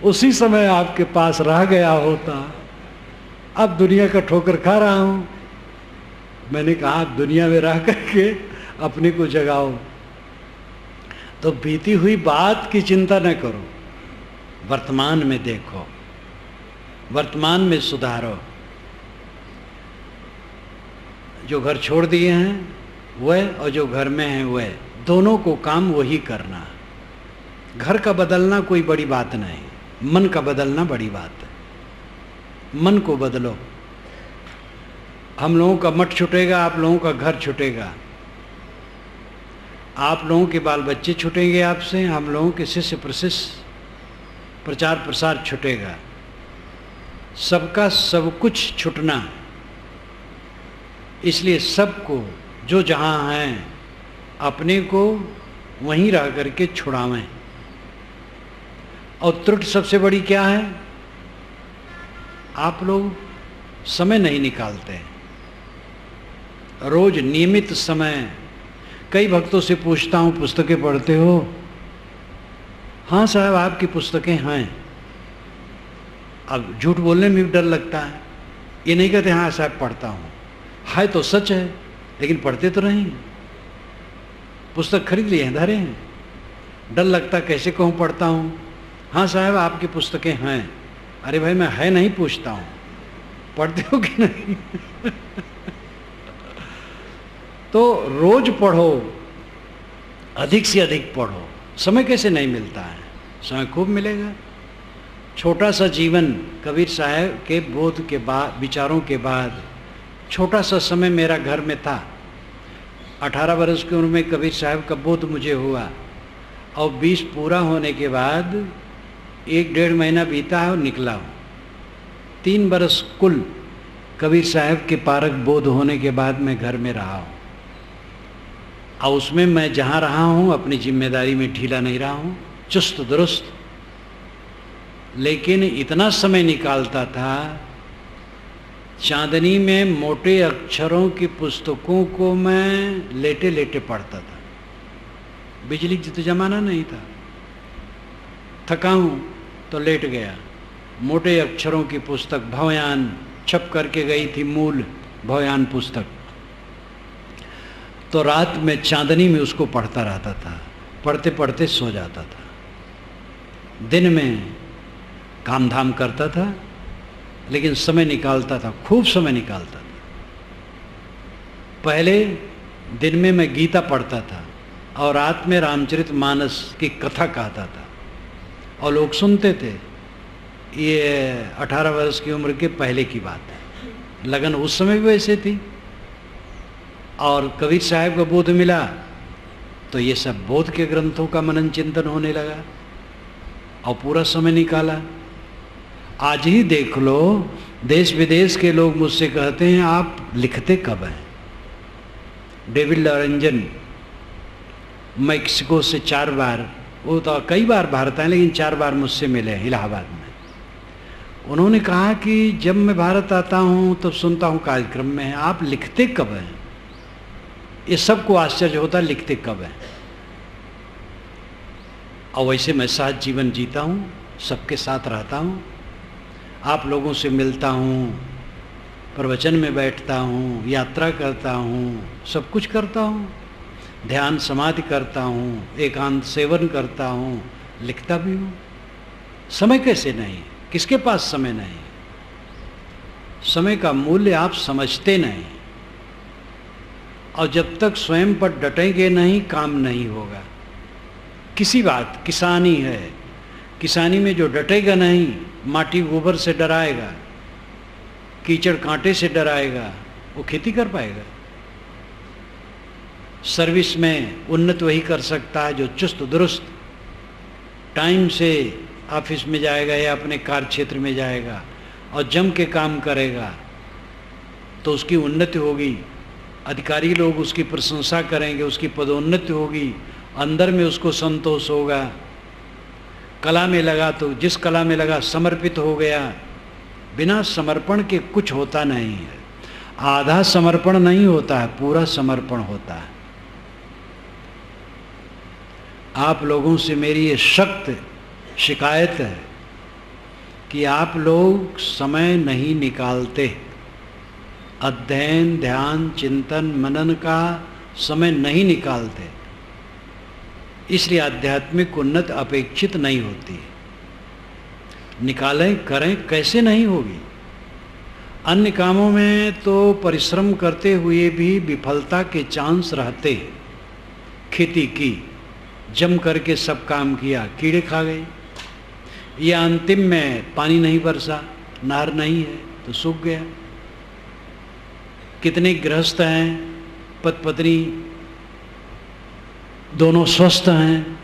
उसी समय आपके पास रह गया होता, अब दुनिया का ठोकर खा रहा हूँ। मैंने कहा दुनिया में रह करके अपने को जगाओ। तो बीती हुई बात की चिंता न करो, वर्तमान में देखो, वर्तमान में सुधारो। जो घर छोड़ दिए हैं वह, और जो घर में हैं वह, दोनों को काम वही करना। घर का बदलना कोई बड़ी बात नहीं, मन का बदलना बड़ी बात है। मन को बदलो। हम लोगों का मठ छूटेगा, आप लोगों का घर छूटेगा, आप लोगों के बाल बच्चे छूटेंगे आपसे, हम लोगों के शिष्य प्रशिष्य प्रचार प्रसार छूटेगा। सबका सब कुछ छूटना। इसलिए सबको जो जहाँ हैं अपने को वहीं रह करके छुड़ावें। और त्रुटि सबसे बड़ी क्या है? आप लोग समय नहीं निकालते। रोज नियमित समय। कई भक्तों से पूछता हूँ पुस्तकें पढ़ते हो? हाँ साहब आपकी पुस्तकें हैं। अब झूठ बोलने में भी डर लगता है। ये नहीं कहते हाँ साहब पढ़ता हूँ, है तो सच है, लेकिन पढ़ते तो नहीं। पुस्तक खरीद लिए हैं, धरे हैं, डर लगता कैसे कहूँ पढ़ता हूँ। हाँ साहब आपकी पुस्तकें हैं। अरे भाई मैं है नहीं पूछता हूँ, पढ़ते हो कि नहीं? तो रोज पढ़ो, अधिक से अधिक पढ़ो। समय कैसे नहीं मिलता है? समय खूब मिलेगा। छोटा सा जीवन, कबीर साहब के बोध के बाद, विचारों के बाद छोटा सा समय मेरा घर में था। 18 वर्ष की उम्र में कबीर साहब का बोध मुझे हुआ, और 20 पूरा होने के बाद 1-1.5 महीना बीता है और निकला हूँ। 3 बरस कुल कबीर साहब के पारक बोध होने के बाद मैं घर में रहा हूँ। और उसमें मैं जहाँ रहा हूँ अपनी जिम्मेदारी में ढीला नहीं रहा हूँ, चुस्त दुरुस्त। लेकिन इतना समय निकालता था, चांदनी में मोटे अक्षरों की पुस्तकों को मैं लेटे लेटे पढ़ता था। बिजली की तो जमाना नहीं था। थका हूँ तो लेट गया। मोटे अक्षरों की पुस्तक भवयान छप करके गई थी, मूल भवयान पुस्तक। तो रात में चांदनी में उसको पढ़ता रहता था, पढ़ते पढ़ते सो जाता था। दिन में काम धाम करता था, लेकिन समय निकालता था, खूब समय निकालता था। पहले दिन में मैं गीता पढ़ता था और रात में रामचरितमानस की कथा कहता था, और लोग सुनते थे। ये 18 वर्ष की उम्र के पहले की बात है। लगन उस समय भी वैसे थी। और कबीर साहब को बोध मिला तो ये सब बोध के ग्रंथों का मनन चिंतन होने लगा, और पूरा समय निकाला। आज ही देख लो, देश विदेश के लोग मुझसे कहते हैं आप लिखते कब हैं? डेविड लॉरेंजन मैक्सिको से 4 बार, वो तो कई बार भारत आए, लेकिन 4 बार मुझसे मिले इलाहाबाद में। उन्होंने कहा कि जब मैं भारत आता हूँ तब सुनता हूँ कार्यक्रम में है, आप लिखते कब हैं? ये सबको आश्चर्य होता, लिखते कब हैं? और वैसे मैं साथ जीवन जीता हूँ, सबके साथ रहता हूँ, आप लोगों से मिलता हूँ, प्रवचन में बैठता हूँ, यात्रा करता हूँ, सब कुछ करता हूँ, ध्यान समाधि करता हूँ, एकांत सेवन करता हूँ, लिखता भी हूँ। समय कैसे नहीं? किसके पास समय नहीं? समय का मूल्य आप समझते नहीं, और जब तक स्वयं पर डटेंगे नहीं, काम नहीं होगा। किसी बात, किसानी है, किसानी में जो डटेगा नहीं, माटी गोबर से डराएगा, कीचड़ कांटे से डराएगा, वो खेती कर पाएगा? सर्विस में उन्नत वही कर सकता है जो चुस्त दुरुस्त टाइम से ऑफिस में जाएगा या अपने कार्य क्षेत्र में जाएगा और जम के काम करेगा, तो उसकी उन्नति होगी, अधिकारी लोग उसकी प्रशंसा करेंगे, उसकी पदोन्नति होगी, अंदर में उसको संतोष होगा। कला में लगा तो जिस कला में लगा समर्पित हो गया। बिना समर्पण के कुछ होता नहीं है। आधा समर्पण नहीं होता है, पूरा समर्पण होता है। आप लोगों से मेरी ये सख्त शिकायत है कि आप लोग समय नहीं निकालते, अध्ययन, ध्यान, चिंतन, मनन का समय नहीं निकालते, इसलिए आध्यात्मिक उन्नति अपेक्षित नहीं होती। निकालें, करें, कैसे नहीं होगी? अन्य कामों में तो परिश्रम करते हुए भी विफलता के चांस रहते हैं। खेती की, जम करके सब काम किया, कीड़े खा गए, या अंतिम में पानी नहीं बरसा, नहर नहीं है तो सूख गया। कितने गृहस्थ हैं, पति पत्नी दोनों स्वस्थ हैं,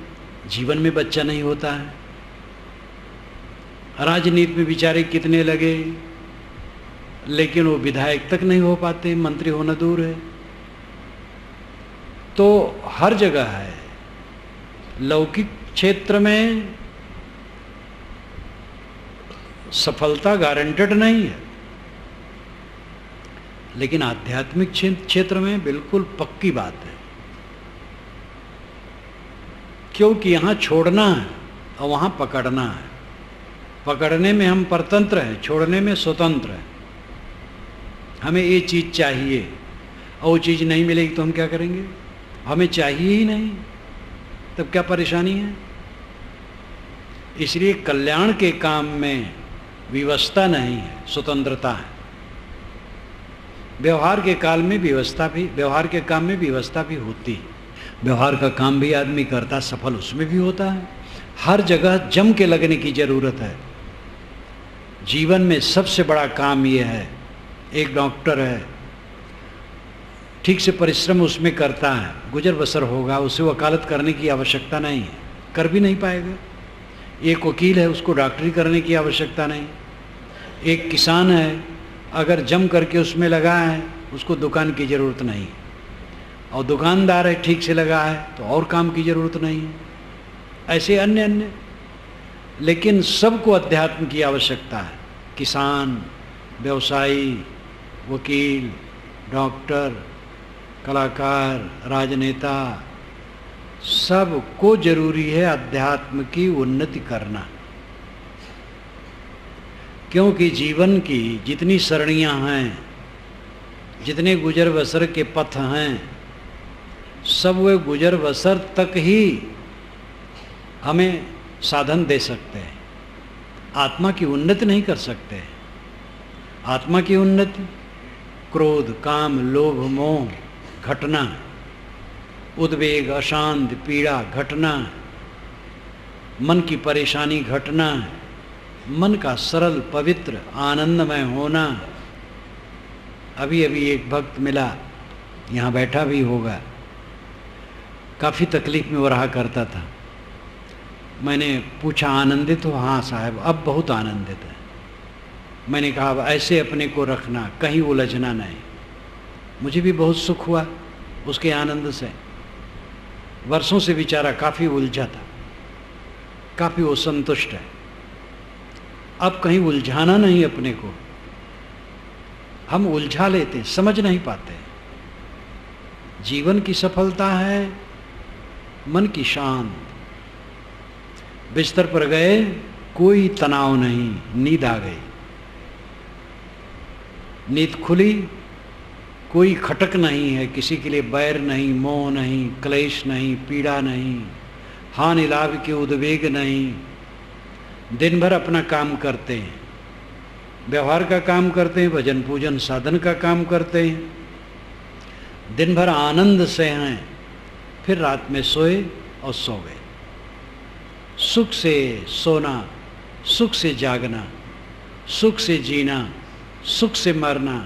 जीवन में बच्चा नहीं होता है। राजनीति में बेचारे कितने लगे, लेकिन वो विधायक तक नहीं हो पाते, मंत्री होना दूर है। तो हर जगह है, लौकिक क्षेत्र में सफलता गारंटेड नहीं है, लेकिन आध्यात्मिक क्षेत्र में बिल्कुल पक्की बात है, क्योंकि यहाँ छोड़ना है और वहाँ पकड़ना है। पकड़ने में हम परतंत्र हैं, छोड़ने में स्वतंत्र हैं। हमें ये चीज़ चाहिए और वो चीज़ नहीं मिलेगी तो हम क्या करेंगे? हमें चाहिए ही नहीं, तब क्या परेशानी है? इसलिए कल्याण के काम में व्यवस्था नहीं है, स्वतंत्रता है। व्यवहार के काल में व्यवस्था भी, व्यवहार के काम में व्यवस्था भी होती है। व्यवहार का काम भी आदमी करता, सफल उसमें भी होता है। हर जगह जम के लगने की जरूरत है। जीवन में सबसे बड़ा काम यह है, एक डॉक्टर है, ठीक से परिश्रम उसमें करता है, गुजर बसर होगा, उसे वकालत करने की आवश्यकता नहीं है, कर भी नहीं पाएगा। एक वकील है, उसको डॉक्टरी करने की आवश्यकता नहीं। एक किसान है, अगर जम करके उसमें लगा है, उसको दुकान की ज़रूरत नहीं। और दुकानदार है, ठीक से लगा है, तो और काम की ज़रूरत नहीं है। ऐसे अन्य अन्य, लेकिन सबको अध्यात्म की आवश्यकता है। किसान, व्यवसायी, वकील, डॉक्टर, कलाकार, राजनेता, सबको जरूरी है अध्यात्म की उन्नति करना। क्योंकि जीवन की जितनी सरणियाँ हैं, जितने गुजर बसर के पथ हैं, सब वे गुजर बसर तक ही हमें साधन दे सकते हैं। आत्मा की उन्नति नहीं कर सकते। आत्मा की उन्नति क्रोध, काम, लोभ, मोह घटना, उद्वेग, अशांत, पीड़ा घटना, मन की परेशानी घटना, मन का सरल, पवित्र, आनंदमय होना। अभी अभी एक भक्त मिला, यहाँ बैठा भी होगा, काफ़ी तकलीफ में वो रहा करता था। मैंने पूछा, आनंदित हो? हाँ साहब, अब बहुत आनंदित है। मैंने कहा, अब ऐसे अपने को रखना, कहीं उलझना नहीं। मुझे भी बहुत सुख हुआ उसके आनंद से। वर्षों से बेचारा काफ़ी उलझा था, काफ़ी वो संतुष्ट है। अब कहीं उलझाना नहीं अपने को, हम उलझा लेते, समझ नहीं पाते। जीवन की सफलता है मन की शांत। बिस्तर पर गए, कोई तनाव नहीं, नींद आ गई। नींद खुली, कोई खटक नहीं है, किसी के लिए बैर नहीं, मोह नहीं, क्लेश नहीं, पीड़ा नहीं, हानि लाभ के उद्वेग नहीं। दिन भर अपना काम करते हैं, व्यवहार का काम करते हैं, भजन पूजन साधन का काम करते हैं, दिन भर आनंद से हैं, फिर रात में सोए और सो गए। सुख से सोना, सुख से जागना, सुख से जीना, सुख से मरना,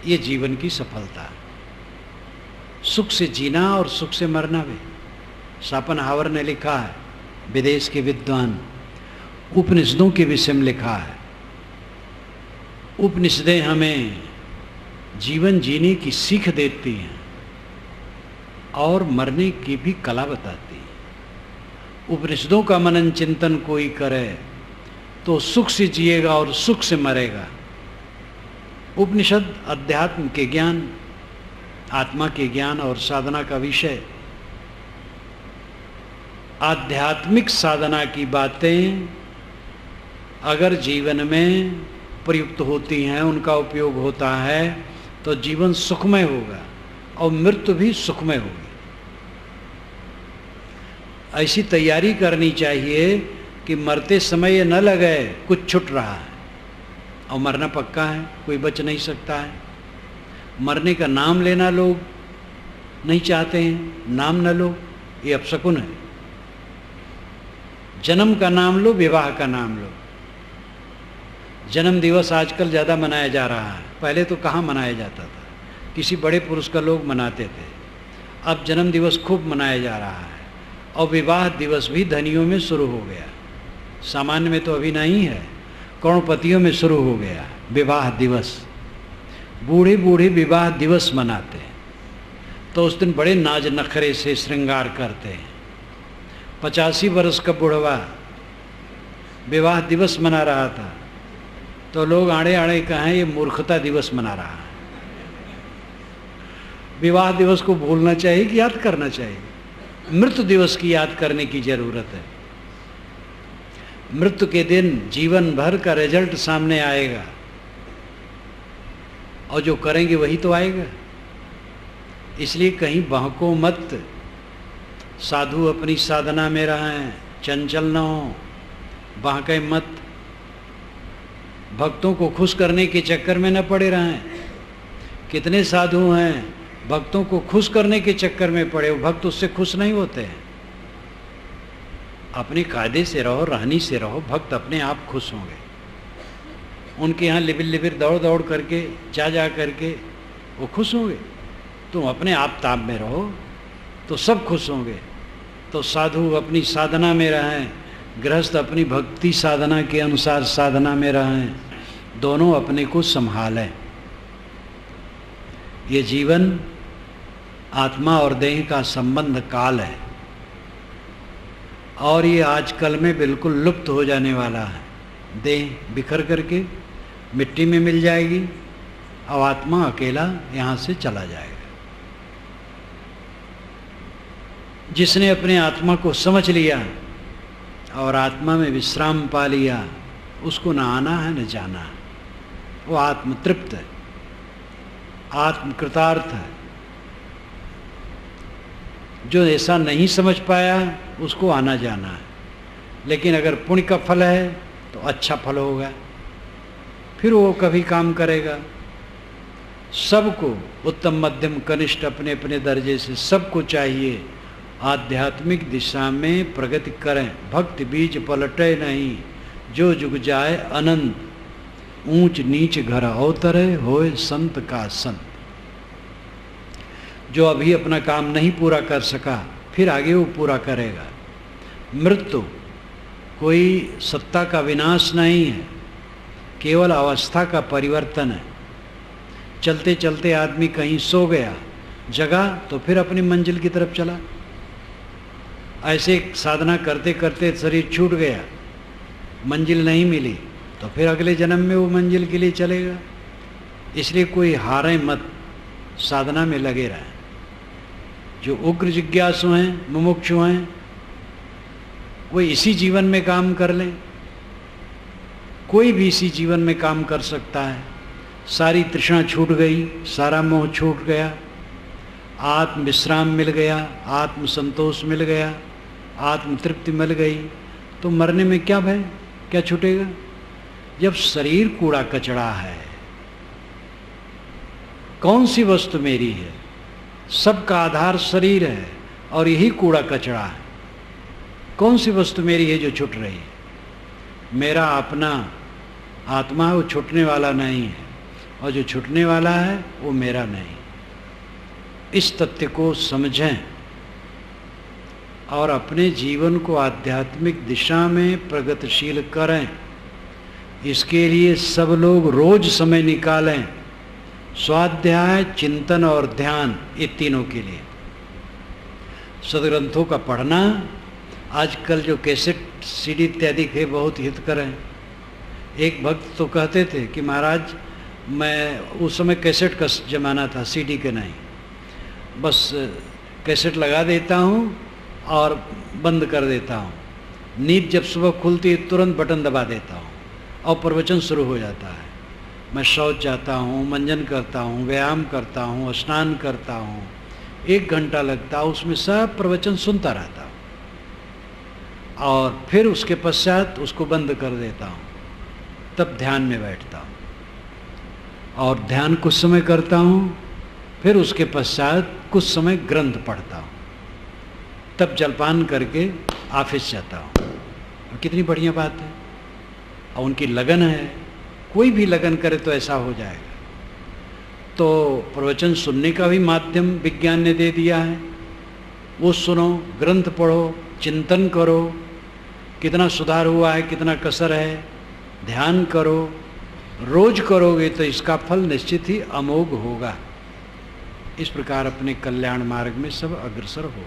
ये जीवन की सफलता है। सुख से जीना और सुख से मरना भी। शापनहावर ने लिखा है, विदेश के विद्वान, उपनिषदों के विषय में लिखा है। उपनिषदें हमें जीवन जीने की सीख देती हैं और मरने की भी कला बताती हैं। उपनिषदों का मनन चिंतन कोई करे तो सुख से जिएगा और सुख से मरेगा। उपनिषद अध्यात्म के ज्ञान, आत्मा के ज्ञान और साधना का विषय। आध्यात्मिक साधना की बातें अगर जीवन में प्रयुक्त होती हैं, उनका उपयोग होता है, तो जीवन सुखमय होगा और मृत्यु भी सुखमय होगी। ऐसी तैयारी करनी चाहिए कि मरते समय ये न लगे कुछ छूट रहा है, और मरना पक्का है, कोई बच नहीं सकता है। मरने का नाम लेना लोग नहीं चाहते हैं, नाम न लो, ये अपशकुन है। जन्म का नाम लो, विवाह का नाम लो। जन्म दिवस आजकल ज़्यादा मनाया जा रहा है, पहले तो कहाँ मनाया जाता था, किसी बड़े पुरुष का लोग मनाते थे। अब जन्म दिवस खूब मनाया जा रहा है, और विवाह दिवस भी धनियों में शुरू हो गया। सामान्य में तो अभी नहीं है, करोड़पतियों में शुरू हो गया विवाह दिवस। बूढ़े बूढ़े विवाह दिवस मनाते हैं, तो उस दिन बड़े नाज नखरे से श्रृंगार करते हैं। 85 वर्ष का बुढ़वा विवाह दिवस मना रहा था, तो लोग आड़े आड़े कहें ये मूर्खता दिवस मना रहा है। विवाह दिवस को भूलना चाहिए कि याद करना चाहिए? मृत्यु दिवस की याद करने की जरूरत है। मृत्यु के दिन जीवन भर का रिजल्ट सामने आएगा, और जो करेंगे वही तो आएगा। इसलिए कहीं बहको मत, साधु अपनी साधना में रहें, चंचल न हो, बहके मत, भक्तों को खुश करने के चक्कर में न पड़े रहें। कितने साधु हैं भक्तों को खुश करने के चक्कर में पड़े, वो भक्त उससे खुश नहीं होते हैं। अपने कायदे से रहो, रहनी से रहो, भक्त अपने आप खुश होंगे। उनके यहाँ लिबिर लिबिर दौड़ दौड़ करके जा करके वो खुश होंगे। तुम अपने आप ताप में रहो तो सब खुश होंगे। तो साधु अपनी साधना में रहें, गृहस्थ अपनी भक्ति साधना के अनुसार साधना में रहें, दोनों अपने को संभालें। ये जीवन आत्मा और देह का संबंध काल है, और ये आजकल में बिल्कुल लुप्त हो जाने वाला है। देह बिखर करके मिट्टी में मिल जाएगी, और आत्मा अकेला यहाँ से चला जाएगा। जिसने अपने आत्मा को समझ लिया और आत्मा में विश्राम पा लिया, उसको न आना है न जाना है। वो आत्म तृप्त है, आत्म कृतार्थ है। जो ऐसा नहीं समझ पाया उसको आना जाना है। लेकिन अगर पुण्य का फल है तो अच्छा फल होगा, फिर वो कभी काम करेगा। सबको उत्तम मध्यम कनिष्ठ अपने अपने दर्जे से सबको चाहिए आध्यात्मिक दिशा में प्रगति करें। भक्ति बीज पलटे नहीं, जो जुग जाए अनंत, ऊंच नीच घर अवतरे, होए संत का संत। जो अभी अपना काम नहीं पूरा कर सका, फिर आगे वो पूरा करेगा। मृत्यु कोई सत्ता का विनाश नहीं है, केवल अवस्था का परिवर्तन है। चलते चलते आदमी कहीं सो गया, जगा तो फिर अपनी मंजिल की तरफ चला। ऐसे साधना करते करते शरीर छूट गया, मंजिल नहीं मिली, तो फिर अगले जन्म में वो मंजिल के लिए चलेगा। इसलिए कोई हारे मत, साधना में लगे रहें। जो उग्र जिज्ञासु हैं, मुमुक्षु हैं, कोई इसी जीवन में काम कर लें। कोई भी इसी जीवन में काम कर सकता है। सारी तृष्णा छूट गई, सारा मोह छूट गया, आत्म विश्राम मिल गया, आत्म संतोष मिल गया, आत्म तृप्ति मिल गई, तो मरने में क्या भय, क्या छूटेगा? जब शरीर कूड़ा कचड़ा है, कौन सी वस्तु मेरी है? सबका आधार शरीर है और यही कूड़ा कचड़ा है। कौन सी वस्तु मेरी है जो छूट रही है? मेरा अपना आत्मा है, वो छूटने वाला नहीं है, और जो छूटने वाला है वो मेरा नहीं। इस तथ्य को समझें और अपने जीवन को आध्यात्मिक दिशा में प्रगतिशील करें। इसके लिए सब लोग रोज समय निकालें। स्वाध्याय, चिंतन और ध्यान, ये तीनों के लिए। सदग्रंथों का पढ़ना, आजकल जो कैसेट सीडी इत्यादि के बहुत हितकर हैं। एक भक्त तो कहते थे कि महाराज मैं, उस समय कैसेट का जमाना था, सीडी के नहीं, बस कैसेट लगा देता हूँ और बंद कर देता हूँ। नींद जब सुबह खुलती है तुरंत बटन दबा देता हूँ और प्रवचन शुरू हो जाता है। मैं शौच जाता हूँ, मंजन करता हूँ, व्यायाम करता हूँ, स्नान करता हूँ, 1 घंटा लगता है, उसमें सब प्रवचन सुनता रहता हूँ और फिर उसके पश्चात उसको बंद कर देता हूँ। तब ध्यान में बैठता हूँ और ध्यान कुछ समय करता हूँ, फिर उसके पश्चात कुछ समय ग्रंथ पढ़ता हूँ, तब जलपान करके ऑफिस जाता हूँ। और कितनी बढ़िया बात है। और उनकी लगन है, कोई भी लगन करे तो ऐसा हो जाएगा। तो प्रवचन सुनने का भी माध्यम विज्ञान ने दे दिया है, वो सुनो, ग्रंथ पढ़ो, चिंतन करो, कितना सुधार हुआ है, कितना कसर है, ध्यान करो। रोज करोगे तो इसका फल निश्चित ही अमोघ होगा। इस प्रकार अपने कल्याण मार्ग में सब अग्रसर हो।